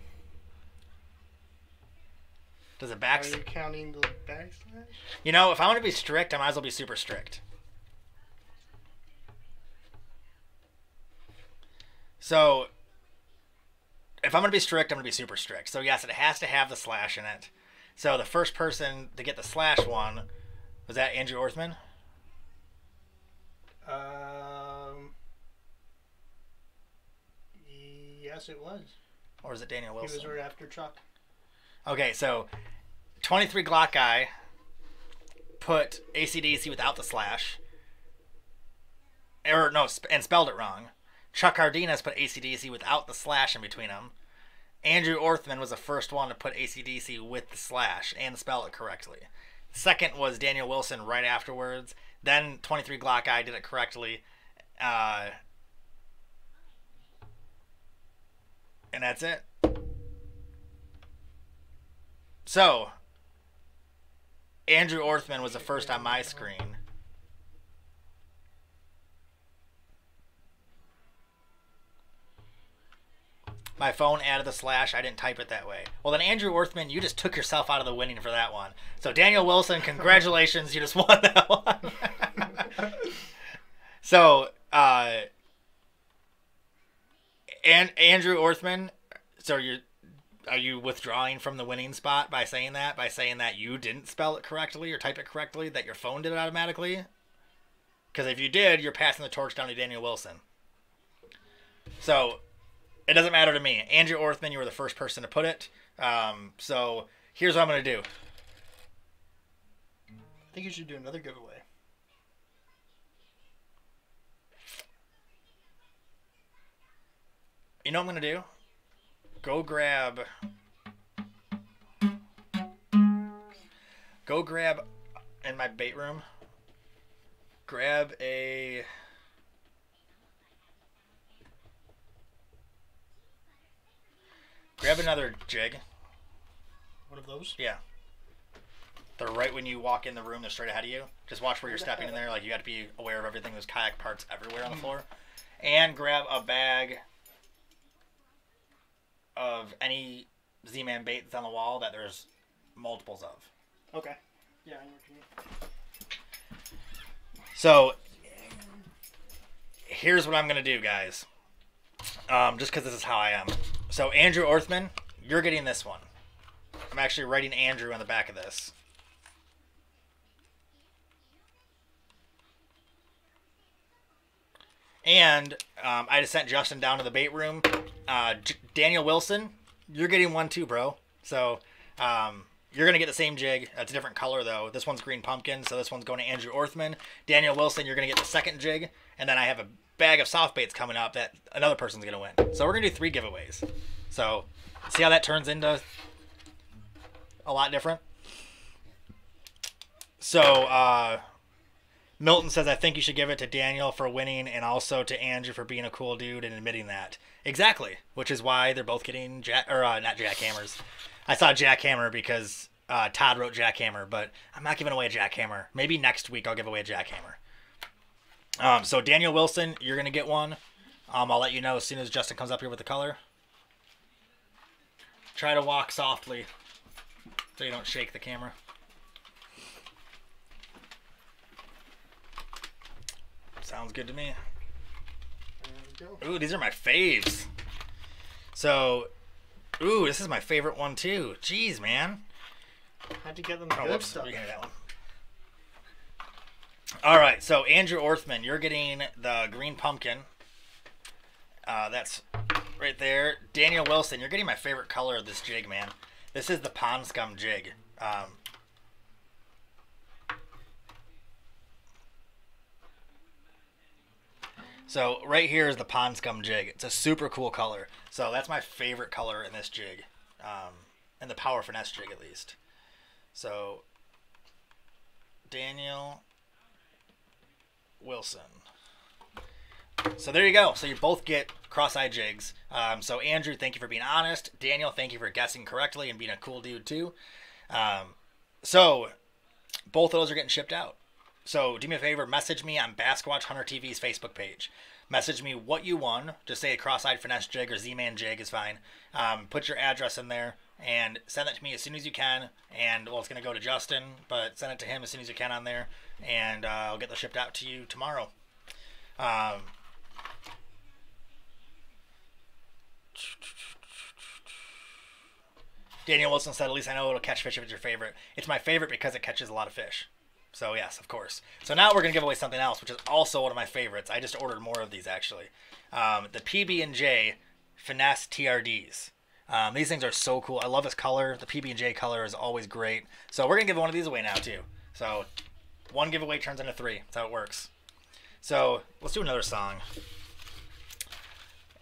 Does it Are you counting the backslash? You know, if I want to be strict, I might as well be super strict. So, if I'm going to be strict, I'm going to be super strict. So, yes, it has to have the slash in it. So, the first person to get the slash one, was that Andrew Orthman? Yes, it was. Or was it Daniel Wilson? He was right after Chuck. Okay, so 23 Glock Guy put AC/DC without the slash. Or, no, and spelled it wrong. Chuck Cardenas put AC/DC without the slash in between them. Andrew Orthman was the first one to put AC/DC with the slash and spell it correctly. Second was Daniel Wilson right afterwards. Then 23 Glock Guy did it correctly. And that's it. So, Andrew Orthman was the first on my screen. My phone added the slash. I didn't type it that way. Well, then, Andrew Orthman, you just took yourself out of the winning for that one. So, Daniel Wilson, congratulations. You just won that one. So, and Andrew Orthman, so are you withdrawing from the winning spot by saying that? By saying that you didn't spell it correctly or type it correctly, that your phone did it automatically? Because if you did, you're passing the torch down to Daniel Wilson. So, it doesn't matter to me. Andrew Orthman, you were the first person to put it. So, here's what I'm going to do. I think you should do another giveaway. You know what I'm going to do? Go grab in my bait room. Grab another jig. One of those? Yeah. They're right when you walk in the room. They're straight ahead of you. Just watch where you're stepping in there. Like, you got to be aware of everything. There's kayak parts everywhere on the floor. And grab a bag of any Z-Man bait that's on the wall that there's multiples of. Okay. Yeah, I know what you mean. So, here's what I'm going to do, guys. Just because this is how I am. So, Andrew Orthman, you're getting this one. I'm actually writing Andrew on the back of this. And I just sent Justin down to the bait room. Daniel Wilson, you're getting one too, bro. So you're going to get the same jig. It's a different color, though. This one's green pumpkin, so this one's going to Andrew Orthman. Daniel Wilson, you're going to get the second jig. And then I have a bag of soft baits coming up that another person's going to win. So we're going to do 3 giveaways. So see how that turns into a lot different? So Milton says, I think you should give it to Daniel for winning and also to Andrew for being a cool dude and admitting that. Exactly, which is why they're both getting not jackhammers. I saw jackhammer because Todd wrote jackhammer, but I'm not giving away a jackhammer. Maybe next week I'll give away a jackhammer. So Daniel Wilson, you're going to get one. I'll let you know as soon as Justin comes up here with the color. Try to walk softly so you don't shake the camera. Sounds good to me. Ooh, these are my faves. So, ooh, this is my favorite one too. Jeez, man. How'd you get them the good stuff? You can have that one. All right, so Andrew Orthman, you're getting the green pumpkin. That's right there. Daniel Wilson, you're getting my favorite color of this jig, man. This is the Pond Scum jig. So right here is the Pond Scum jig. It's a super cool color. So that's my favorite color in this jig, in the Power Finesse jig at least. So Daniel Wilson. So there you go. So you both get cross-eye jigs. So Andrew, thank you for being honest. Daniel, thank you for guessing correctly and being a cool dude too. So both of those are getting shipped out. So do me a favor, message me on Bassquatch Hunter TV's Facebook page. Message me what you won. Just say a cross-eyed finesse jig or Z-Man jig is fine. Put your address in there and send it to me as soon as you can. And, well, it's going to go to Justin, but send it to him as soon as you can on there. And I'll get those shipped out to you tomorrow. Daniel Wilson said, at least I know it'll catch fish if it's your favorite. It's my favorite because it catches a lot of fish. So, yes, of course. So now we're going to give away something else, which is also one of my favorites. I just ordered more of these, actually. The PB&J Finesse TRDs. These things are so cool. I love this color. The PB&J color is always great. So we're going to give one of these away now, too. So one giveaway turns into 3. That's how it works. So let's do another song.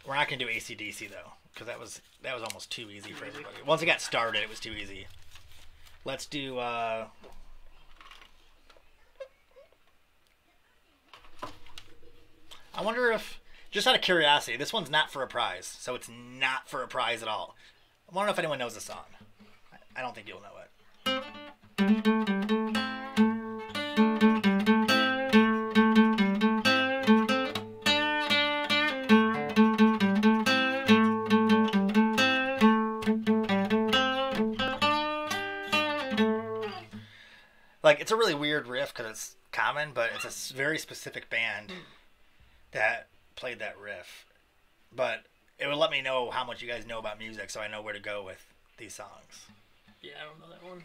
We're not going to do AC/DC, though, because that was almost too easy for everybody. Once it got started, it was too easy. Let's do... I wonder if, just out of curiosity, this one's not for a prize, so it's not for a prize at all. I wonder if anyone knows the song. I don't think you'll know it. Like, it's a really weird riff because it's common, but it's a very specific band that played that riff. But it would let me know how much you guys know about music, so I know where to go with these songs. Yeah, I don't know that one.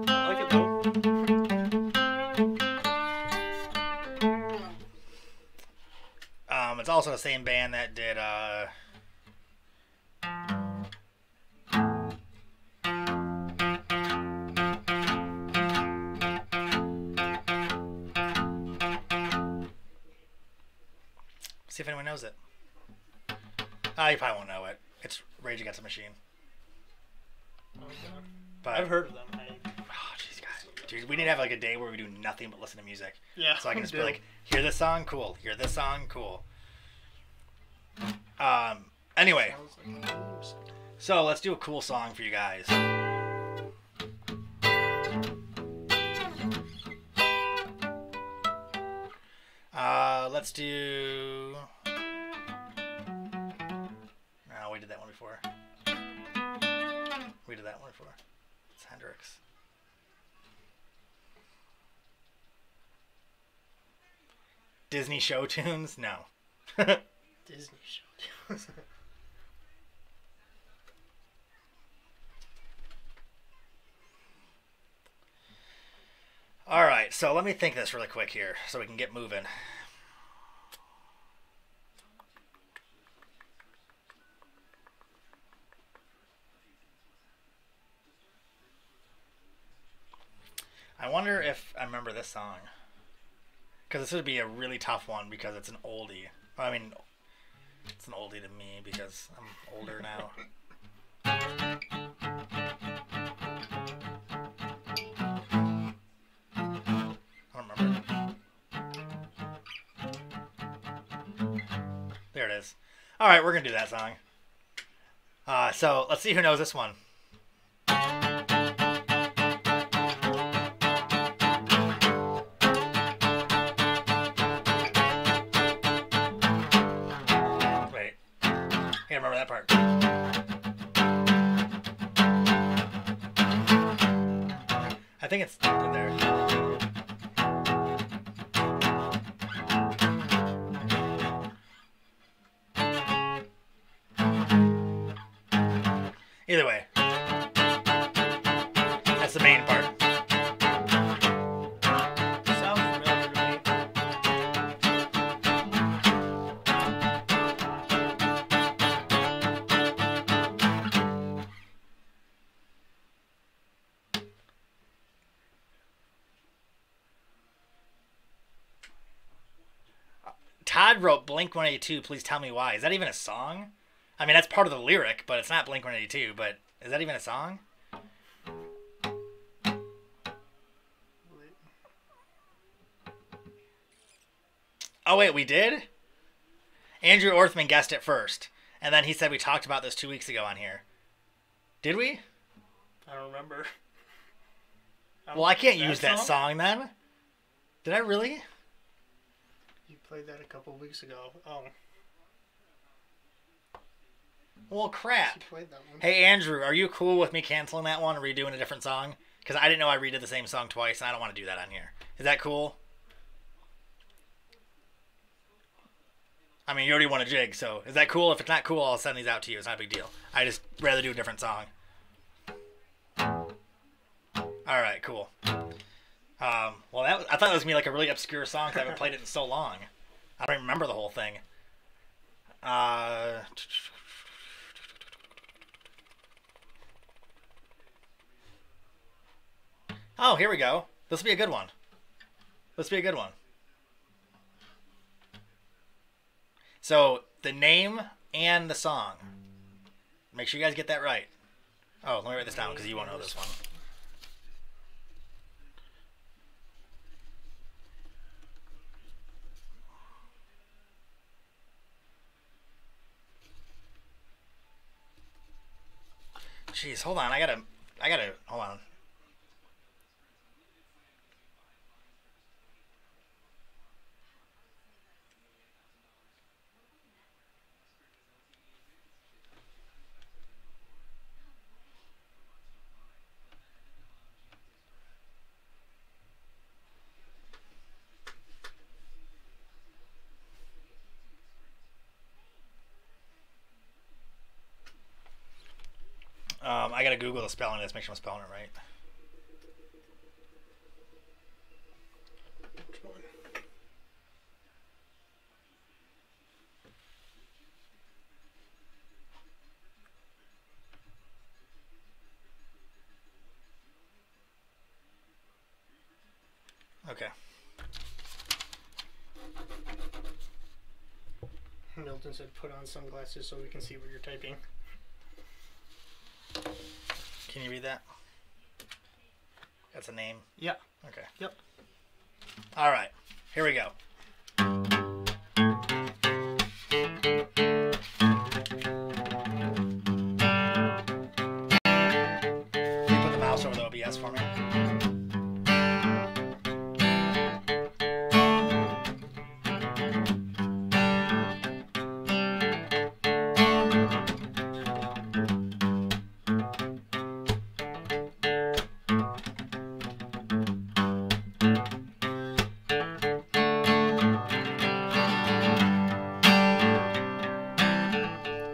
I like it though. It's also the same band that did see if anyone knows it. You probably won't know it. It's Rage Against the Machine. Oh, yeah. But I've heard of them. oh, jeez, guys. Dude, we need to have like a day where we do nothing but listen to music. Yeah. So I can just be like, hear this song, cool. Hear this song, cool. Anyway, so let's do a cool song for you guys. Let's do. No, we did that one before. We did that one before. It's Hendrix. Disney show tunes? No. Disney show tunes. All right, so let me think this really quick here so we can get moving. I wonder if I remember this song. Because this would be a really tough one because it's an oldie. Well, I mean, it's an oldie to me because I'm older now. I don't remember. There it is. All right, we're going to do that song. So let's see who knows this one. Remember that part. I think it's in there. Either way, that's the main part. Sounds familiar to me. Todd wrote Blink-182, please tell me why. Is that even a song? I mean, that's part of the lyric, but it's not Blink-182, but is that even a song? Oh, wait, we did? Andrew Orthman guessed it first, and then he said we talked about this 2 weeks ago on here. Did we? I don't remember. Well, I can't use that song then. Did I really? You played that a couple weeks ago. Oh. Well, crap. You played that one. Hey, Andrew, are you cool with me canceling that one and redoing a different song? Because I didn't know I redid the same song twice, and I don't want to do that on here. Is that cool? I mean, you already won a jig, so is that cool? If it's not cool, I'll send these out to you. It's not a big deal. I just rather do a different song. All right, cool. Well, I thought it was gonna be like a really obscure song because I haven't played it in so long. I don't even remember the whole thing. Oh, here we go. This will be a good one. This will be a good one. So, the name and the song. Make sure you guys get that right. Oh, let me write this down because you won't know this one. Jeez, hold on. I gotta, hold on. I gotta Google the spelling of this, make sure I'm spelling it right. Okay. Milton said put on sunglasses so we can see what you're typing. Can you read that? That's a name? Yeah. Okay. Yep. All right. Here we go. Can you put the mouse over the OBS for me?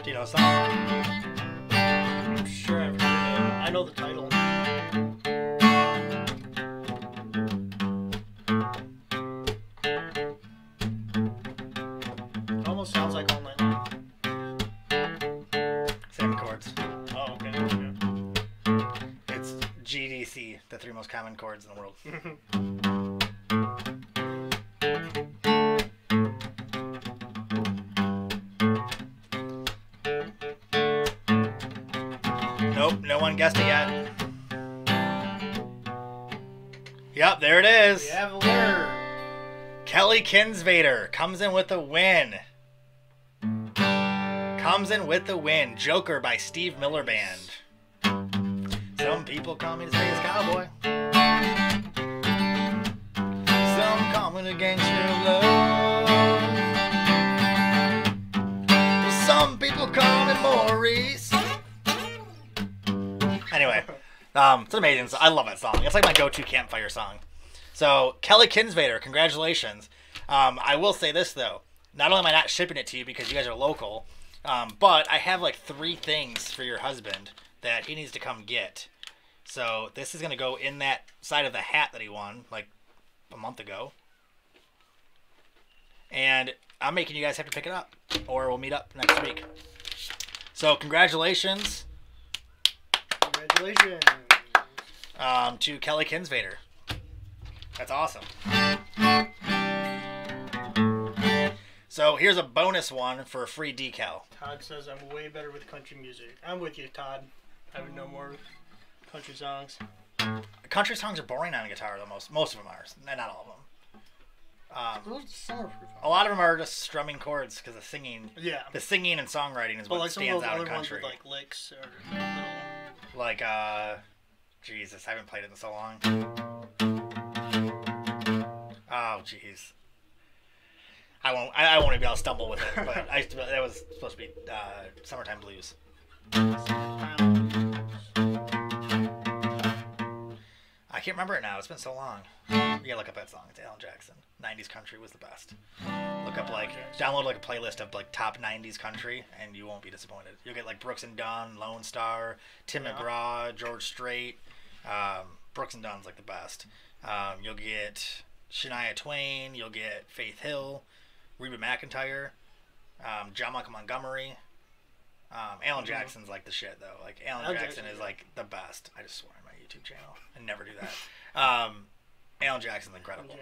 Do you know the song? I'm sure I've heard it. I know the title. It almost sounds like All Night Long. Same chords. Oh, okay. It's GDC, the 3 most common chords in the world. Nope, no one guessed it yet. Yep, there it is. We have a winner. Kelly Kinsvader comes in with a win. Comes in with the win. Joker by Steve Miller Band. Some people call me the Space Cowboy. Some call me the Gangster of Love. Some people call me Maurice. Anyway, it's an amazing song. I love that song. It's like my go-to campfire song. So, Kelly Kinsvader, congratulations. I will say this, though. Not only am I not shipping it to you because you guys are local, but I have like 3 things for your husband that he needs to come get. So, this is going to go in that side of the hat that he won like a month ago. And I'm making you guys have to pick it up, or we'll meet up next week. So, congratulations. Congratulations. To Kelly Kinsvader. That's awesome. So here's a bonus one for a free decal. Todd says I'm way better with country music. I'm with you, Todd. I would know more country songs. Country songs are boring on a guitar, though. Most of them are. Not all of them. A lot of them are just strumming chords because the singing. Yeah. The singing and songwriting is what like stands out in other country. ones with, like licks or little. Like Jesus, I haven't played it in so long. Oh jeez. I won't be able to stumble with it, but that was supposed to be Summertime Blues. I can't remember it now. It's been so long. You gotta look up that song. It's Alan Jackson. 90s country was the best. Look up download like a playlist of like top 90s country, and you won't be disappointed. You'll get like Brooks and Dunn, Lone Star, Tim McGraw, George Strait. Brooks and Dunn's like the best. You'll get Shania Twain. You'll get Faith Hill, Reba McEntire, John Michael Montgomery. Alan Jackson's like the shit though. Like Alan Jackson is like the best. I just swore on my YouTube channel. I never do that. Alan Jackson's incredible.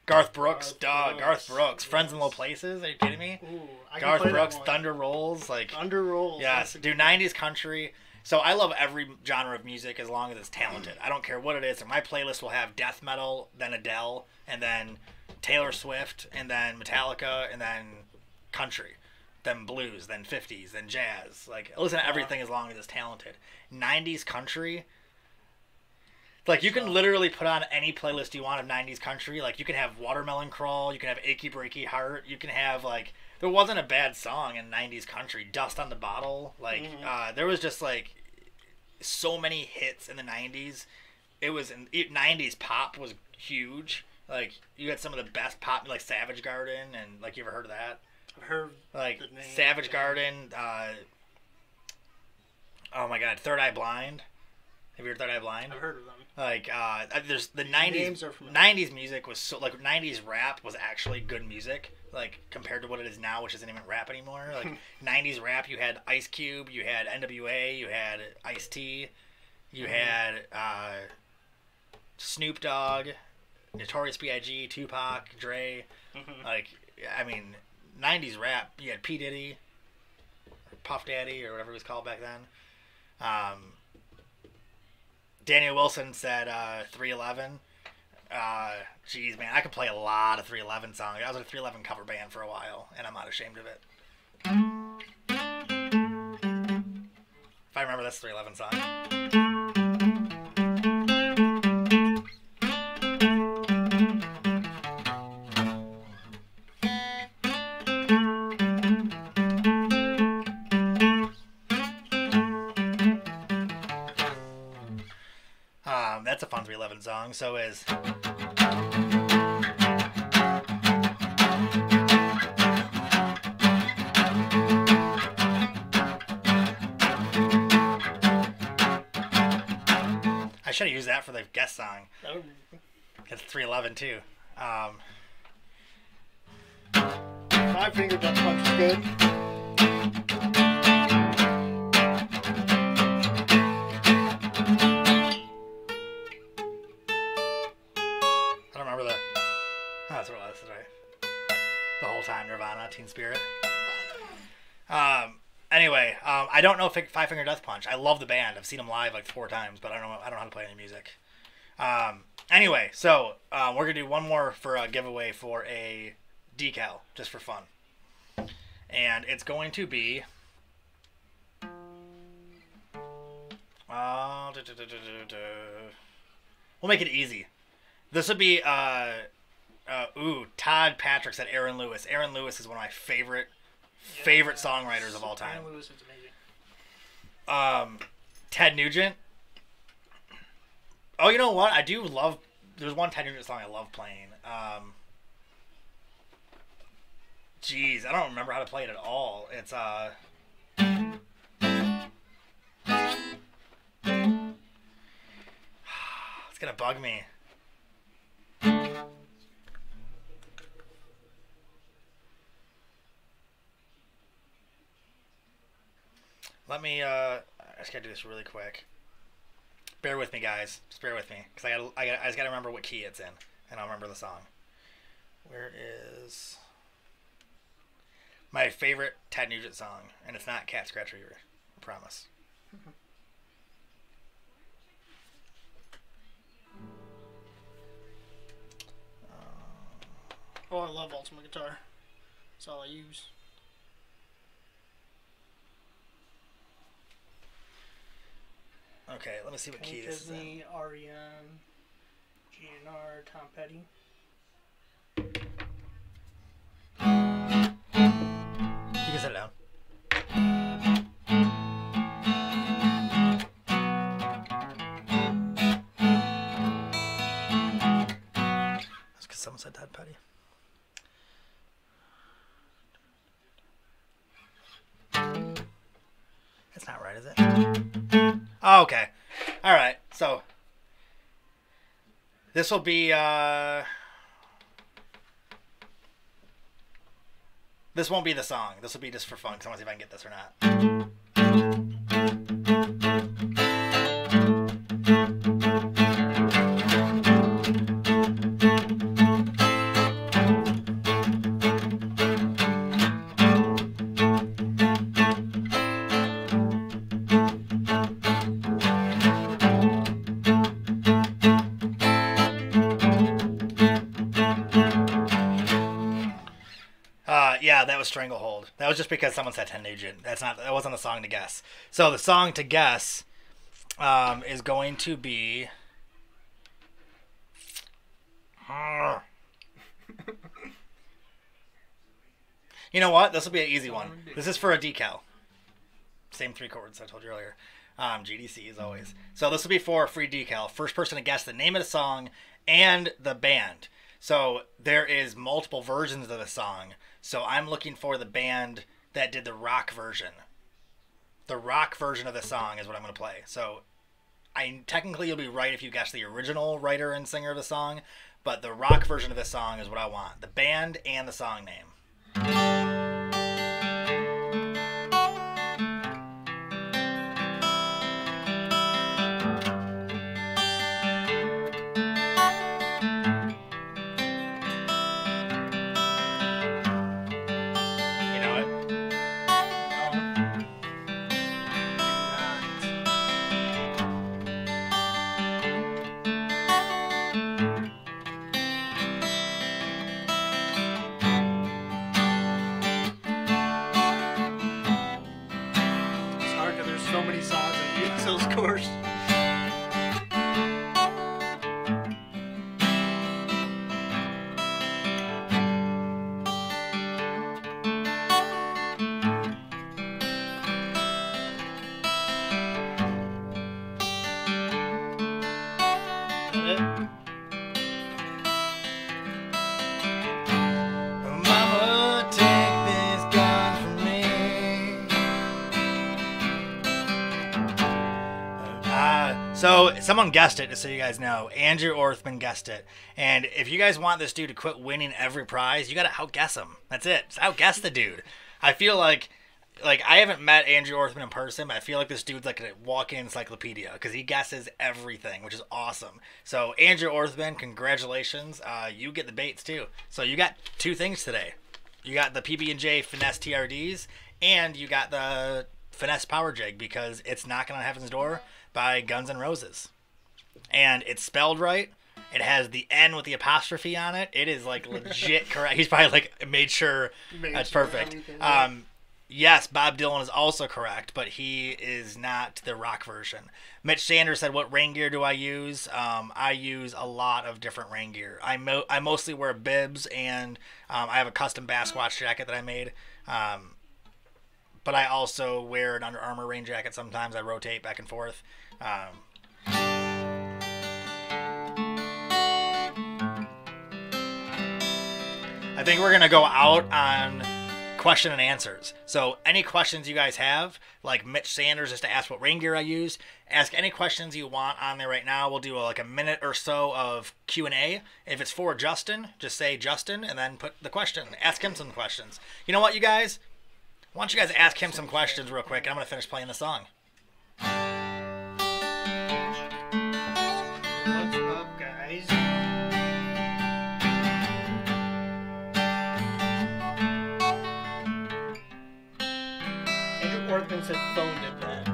Garth Brooks, Garth Brooks. Friends in Low Places. Are you kidding me? Ooh, Garth Brooks, Thunder Rolls. Like Thunder Rolls. Yes, do 90s country. So I love every genre of music as long as it's talented. I don't care what it is. So my playlist will have death metal, then Adele, and then Taylor Swift, and then Metallica, and then country, then blues, then 50s, then jazz. Like, listen to everything as long as it's talented. 90s country, like, you can literally put on any playlist you want of 90s country. Like, you can have Watermelon Crawl, you can have Achy Breaky Heart, you can have, like, there wasn't a bad song in 90s country. Dust on the Bottle. Like, there was just, like, so many hits in the 90s. It was, 90s pop was huge. Like, you had some of the best pop, like Savage Garden, and, like, you ever heard of that? I've heard like the name. Savage Garden. Oh my God, Third Eye Blind. Have you heard Third Eye Blind? I've heard of them. Like, there's the Names 90s. are familiar. 90s music was so, like, 90s rap was actually good music, like, compared to what it is now, which isn't even rap anymore. Like, 90s rap, you had Ice Cube, you had NWA, you had Ice-T, you had Snoop Dogg, Notorious B.I.G., Tupac, Dre. Like, I mean, 90s rap, you had P. Diddy, or Puff Daddy, or whatever it was called back then. Daniel Wilson said 311. Geez, man, I could play a lot of 311 songs. I was in a 311 cover band for a while, and I'm not ashamed of it. If I remember this 311 song. That's a fun 311 song. So is. I should have used that for the guest song. That would be... It's 311 too. 5-finger death punch is good. That's what it was, right? The whole time, Nirvana, Teen Spirit. Anyway, I don't know 5-Finger Death Punch. I love the band. I've seen them live like 4 times, but I don't know how to play any music. Anyway, so we're gonna do one more for a giveaway for a decal, just for fun, and it's going to be. We'll make it easy. This would be Todd Patrick said Aaron Lewis. Aaron Lewis is one of my favorite songwriters of all time. Aaron Lewis is amazing. Ted Nugent. Oh, you know what? I do love. There's one Ted Nugent song I love playing. Geez, I don't remember how to play it at all. It's it's gonna bug me. Let me, I just gotta do this really quick. Bear with me, guys. Just bear with me, because I just gotta remember what key it's in, and I'll remember the song. Where is my favorite Ted Nugent song? And it's not Cat Scratch Fever, I promise. Oh, I love Ultimate Guitar. That's all I use. Okay, let me see what key this is in. Disney, REM, GNR, Tom Petty. You can set it down. That's because someone said Tom Petty. That's not right, is it? Oh, okay. All right. So this will be this won't be the song. This will be just for fun, because I want to see if I can get this or not. Yeah, that was Stranglehold. That was just because someone said Ted Nugent. That wasn't a song to guess. So the song to guess is going to be. You know what? This will be an easy one. This is for a decal. Same 3 chords I told you earlier. GDC as always. So this will be for a free decal. First person to guess the name of the song and the band. So there is multiple versions of the song. So I'm looking for the band that did the rock version. The rock version of the song is what I'm going to play. So technically you'll be right if you guess the original writer and singer of the song, but the rock version of the song is what I want. The band and the song name. course. Mama, take this gun from me. So someone guessed it, just so you guys know. Andrew Orthman guessed it. And if you guys want this dude to quit winning every prize, you gotta outguess him. That's it. Just outguess the dude. I feel like I haven't met Andrew Orthman in person, but I feel like this dude's like a walk-in encyclopedia because he guesses everything, which is awesome. So Andrew Orthman, congratulations. You get the baits too. So you got two things today. You got the PB&J Finesse TRDs, and you got the Finesse Power Jig because it's knocking on heaven's door by Guns N' Roses. And it's spelled right. It has the N with the apostrophe on it. It is like legit correct. He's probably like made sure that's perfect. Yes, Bob Dylan is also correct, but he is not the rock version. Mitch Sanders said, what rain gear do I use? I use a lot of different rain gear. I mostly wear bibs, and I have a custom Bassquatch jacket that I made. But I also wear an Under Armour rain jacket sometimes. I rotate back and forth. I think we're going to go out on question and answers. So any questions you guys have, like Mitch Sanders is to ask what rain gear I use, ask any questions you want on there right now. We'll do like a minute or so of Q&A. If it's for Justin, just say Justin and then put the question. Ask him some questions. You know what, you guys? Why don't you guys ask him some questions real quick, and I'm going to finish playing the song. What's up, guys? Andrew Orthman said phone did that.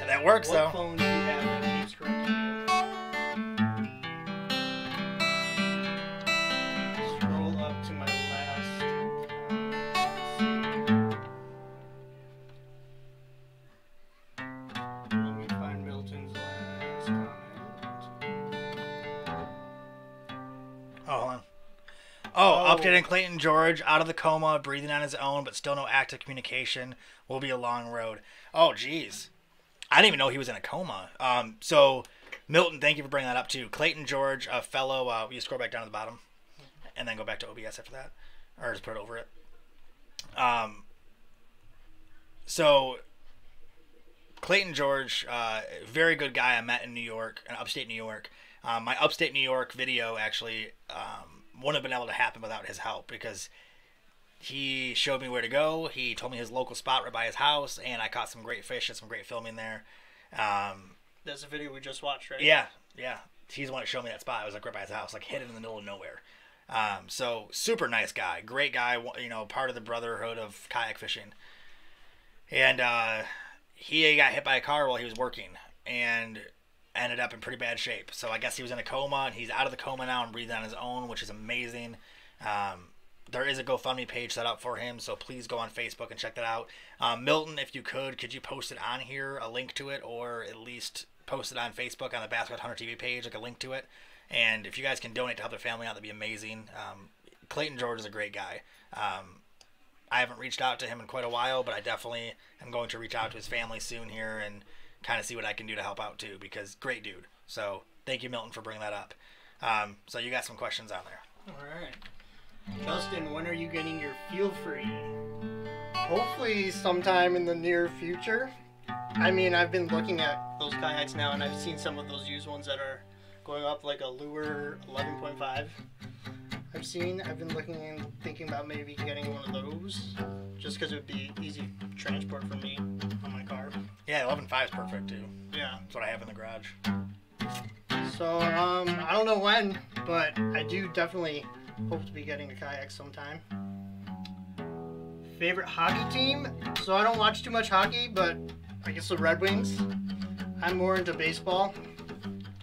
And that works, though. What phone do you have that keeps correcting you? Scroll up to my last. Let me find Milton's last comment. Oh, hold on. Oh, updating Clayton George out of the coma, breathing on his own, but still no active communication. Will be a long road. Oh, geez. I didn't even know he was in a coma. So, Milton, thank you for bringing that up, too. Clayton George, a fellow, will you scroll back down to the bottom? And then go back to OBS after that? Or just put it over it? So, Clayton George, very good guy I met in New York, in upstate New York. My upstate New York video actually wouldn't have been able to happen without his help because he showed me where to go. He told me his local spot right by his house, and I caught some great fish and some great filming there. That's the video we just watched, right? Yeah. He's the one that showed me that spot. It was like right by his house, like hidden in the middle of nowhere. So super nice guy, great guy. You know, part of the brotherhood of kayak fishing. And he got hit by a car while he was working and ended up in pretty bad shape. So I guess he was in a coma, and he's out of the coma now and breathing on his own, which is amazing. There is a GoFundMe page set up for him, so please go on Facebook and check that out. Milton, if you could you post it on here, a link to it, or at least post it on Facebook on the Bassquatch Hunter TV page, like a link to it. And if you guys can donate to help their family out, that'd be amazing. Clayton George is a great guy. I haven't reached out to him in quite a while, but I definitely am going to reach out to his family soon here and kind of see what I can do to help out too, because great dude. So thank you, Milton, for bringing that up. So you got some questions on there. All right. Justin, when are you getting your feel free? Hopefully sometime in the near future. I mean, I've been looking at those kayaks now, and I've seen some of those used ones that are going up like a Lure 11.5. I've been looking and thinking about maybe getting one of those, just because it would be easy transport for me on my car. Yeah, 11.5 is perfect too. Yeah. That's what I have in the garage. So, I don't know when, but I do definitely hope to be getting a kayak sometime. Favorite hockey team? So I don't watch too much hockey, but I guess the Red Wings. I'm more into baseball.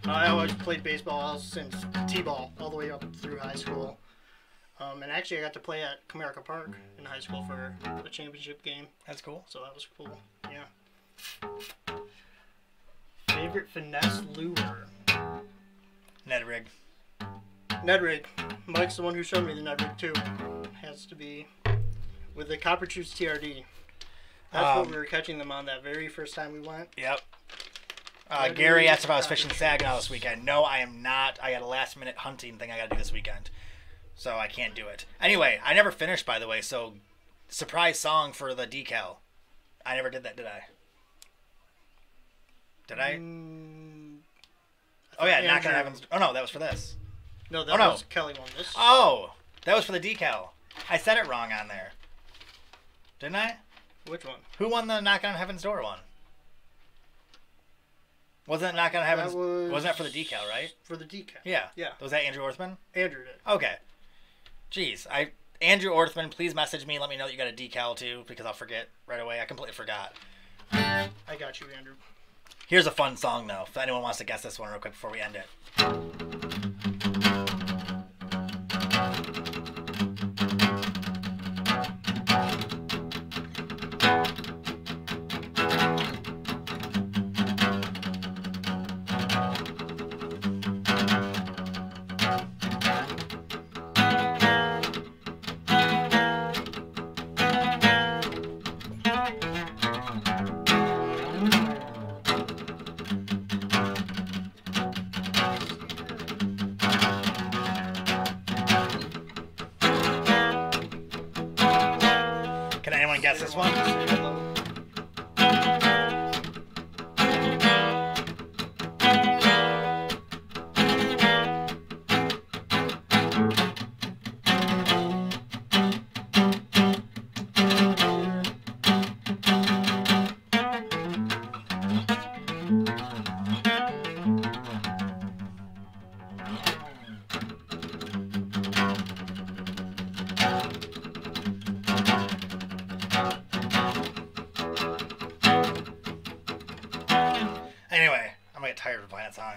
I always played baseball since T-ball all the way up through high school. And actually I got to play at Comerica Park in high school for a championship game. That's cool. So that was cool, yeah. Favorite finesse lure? Ned rig. Ned rig. Mike's the one who showed me the Ned rig too. Has to be with the Copper Tooth TRD. That's what we were catching them on that very first time we went. Yep. Gary asked if I was fishing Saginaw this weekend. No, I am not. I got a last-minute hunting thing I got to do this weekend, so I can't do it. Anyway, I never finished, by the way, so surprise song for the decal. I never did that, did I? Did I? Oh, yeah, Not Gonna Happen. Oh, no, that was for this. No, that was Kelly one. This. Oh, that was for the decal. I said it wrong on there. Didn't I? Which one? Who won the Knock on Heaven's Door one? Wasn't it Knock on Heaven's... Wasn't that for the decal, right? For the decal. Yeah. Yeah. Was that Andrew Orthman? Andrew did. Okay. Jeez. Andrew Orthman, please message me. Let me know that you got a decal, too, because I'll forget right away. I completely forgot. I got you, Andrew. Here's a fun song, though, if anyone wants to guess this one real quick before we end it. Can anyone guess this one? Anyway, I'm gonna get tired of playing that song.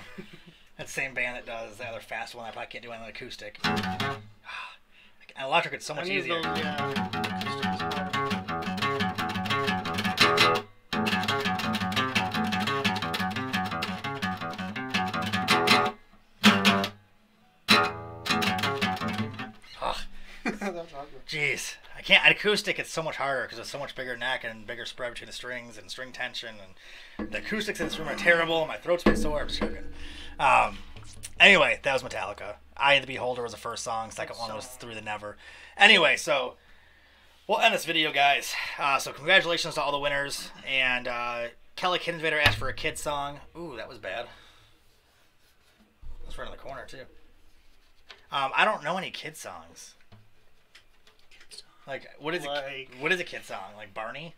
That same band that does the other fast one, I probably can't do on an acoustic. An electric is so much easier. Jeez, I can't. Acoustic, it's so much harder because it's so much bigger neck and bigger spread between the strings and string tension, and the acoustics in this room are terrible. My throat's been sore. I'm just joking. Anyway, that was Metallica. Eye of the Beholder was the first song. Second one was Through the Never. Anyway, so we'll end this video, guys. So congratulations to all the winners. And Kelly Kinsvader asked for a kid song. Ooh, that was bad. That's right in the corner too. I don't know any kid songs. Like, what is a kid song? Like Barney?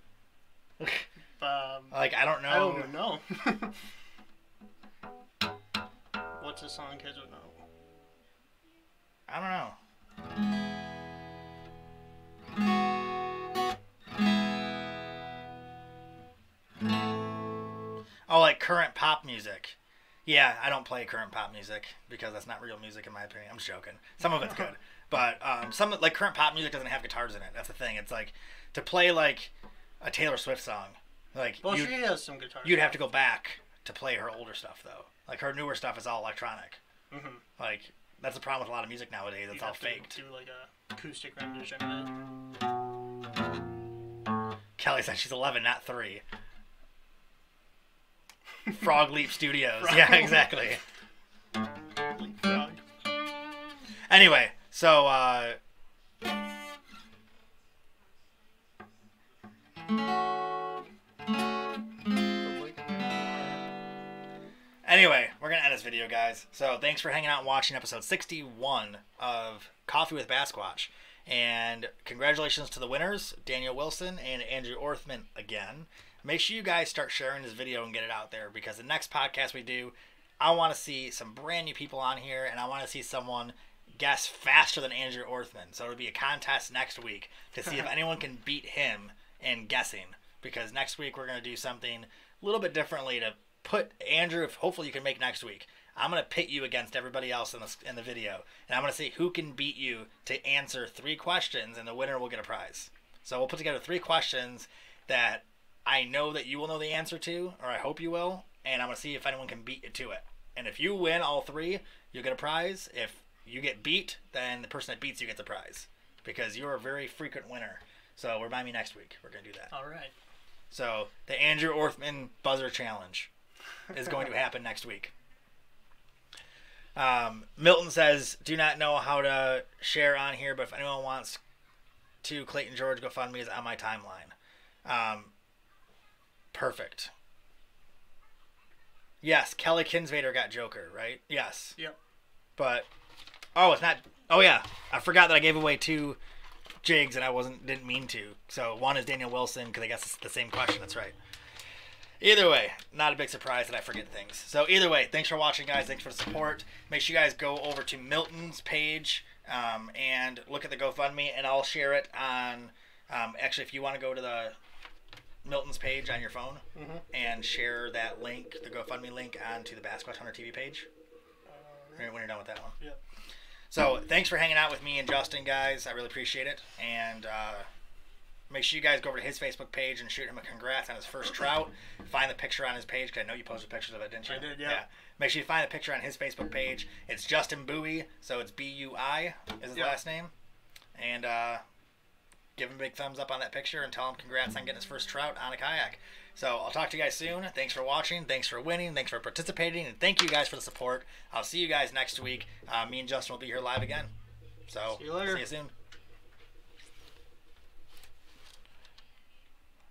Like, I don't know. I don't even know. What's a song kids would know? I don't know. Oh, like current pop music. Yeah, I don't play current pop music because that's not real music in my opinion. I'm just joking. Some of it's good. But some like current pop music doesn't have guitars in it. That's the thing. It's like to play like a Taylor Swift song. Like, well, she has some guitars. You'd have to go back to play her older stuff though. Like her newer stuff is all electronic. Mm-hmm. Like that's the problem with a lot of music nowadays. It's all faked. Do like a acoustic rendition of it. Kelly said she's 11, not 3. Frog Leap Studios. Yeah, exactly. Frog. Anyway, so anyway, we're gonna end this video, guys. So thanks for hanging out and watching episode 61 of Coffee with Bassquatch. And congratulations to the winners, Daniel Wilson and Andrew Orthman again. Make sure you guys start sharing this video and get it out there because the next podcast we do, I want to see some brand new people on here and I want to see someone guess faster than Andrew Orthman. So it'll be a contest next week to see if anyone can beat him in guessing because next week we're going to do something a little bit differently to put Andrew, if hopefully you can make next week. I'm going to pit you against everybody else in the video and I'm going to see who can beat you to answer 3 questions and the winner will get a prize. So we'll put together 3 questions that I know that you will know the answer to, or I hope you will, and I'm going to see if anyone can beat you to it. And if you win all 3, you'll get a prize. If you get beat, then the person that beats you gets a prize, because you're a very frequent winner. So remind me next week. We're going to do that. All right. So the Andrew Orthman Buzzer Challenge is going to happen next week. Milton says, do not know how to share on here, but if anyone wants to, Clayton George GoFundMe is on my timeline. Perfect. Yes, Kelly Kinsvader got Joker, right? Yes. Yep. But, oh, it's not. Oh yeah, I forgot that I gave away 2 jigs and I didn't mean to. So one is Daniel Wilson, because I guess it's the same question. That's right. Either way, not a big surprise that I forget things. So either way, thanks for watching, guys. Thanks for the support. Make sure you guys go over to Milton's page and look at the GoFundMe, and I'll share it on. Actually, if you want to go to the Milton's page on your phone and share that link, the GoFundMe link, onto the Bassquatch Hunter TV page when you're done with that one. Yep. So thanks for hanging out with me and Justin, guys. I really appreciate it. And make sure you guys go over to his Facebook page and shoot him a congrats on his first trout. Find the picture on his page, because I know you posted pictures of it, didn't you? I did, yeah. Make sure you find the picture on his Facebook page. It's Justin Bowie, so it's B-U-I is his last name. And give him a big thumbs up on that picture and tell him congrats on getting his first trout on a kayak. So I'll talk to you guys soon. Thanks for watching. Thanks for winning. Thanks for participating. And thank you guys for the support. I'll see you guys next week. Me and Justin will be here live again. So see you later. See you soon.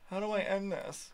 How do I end this?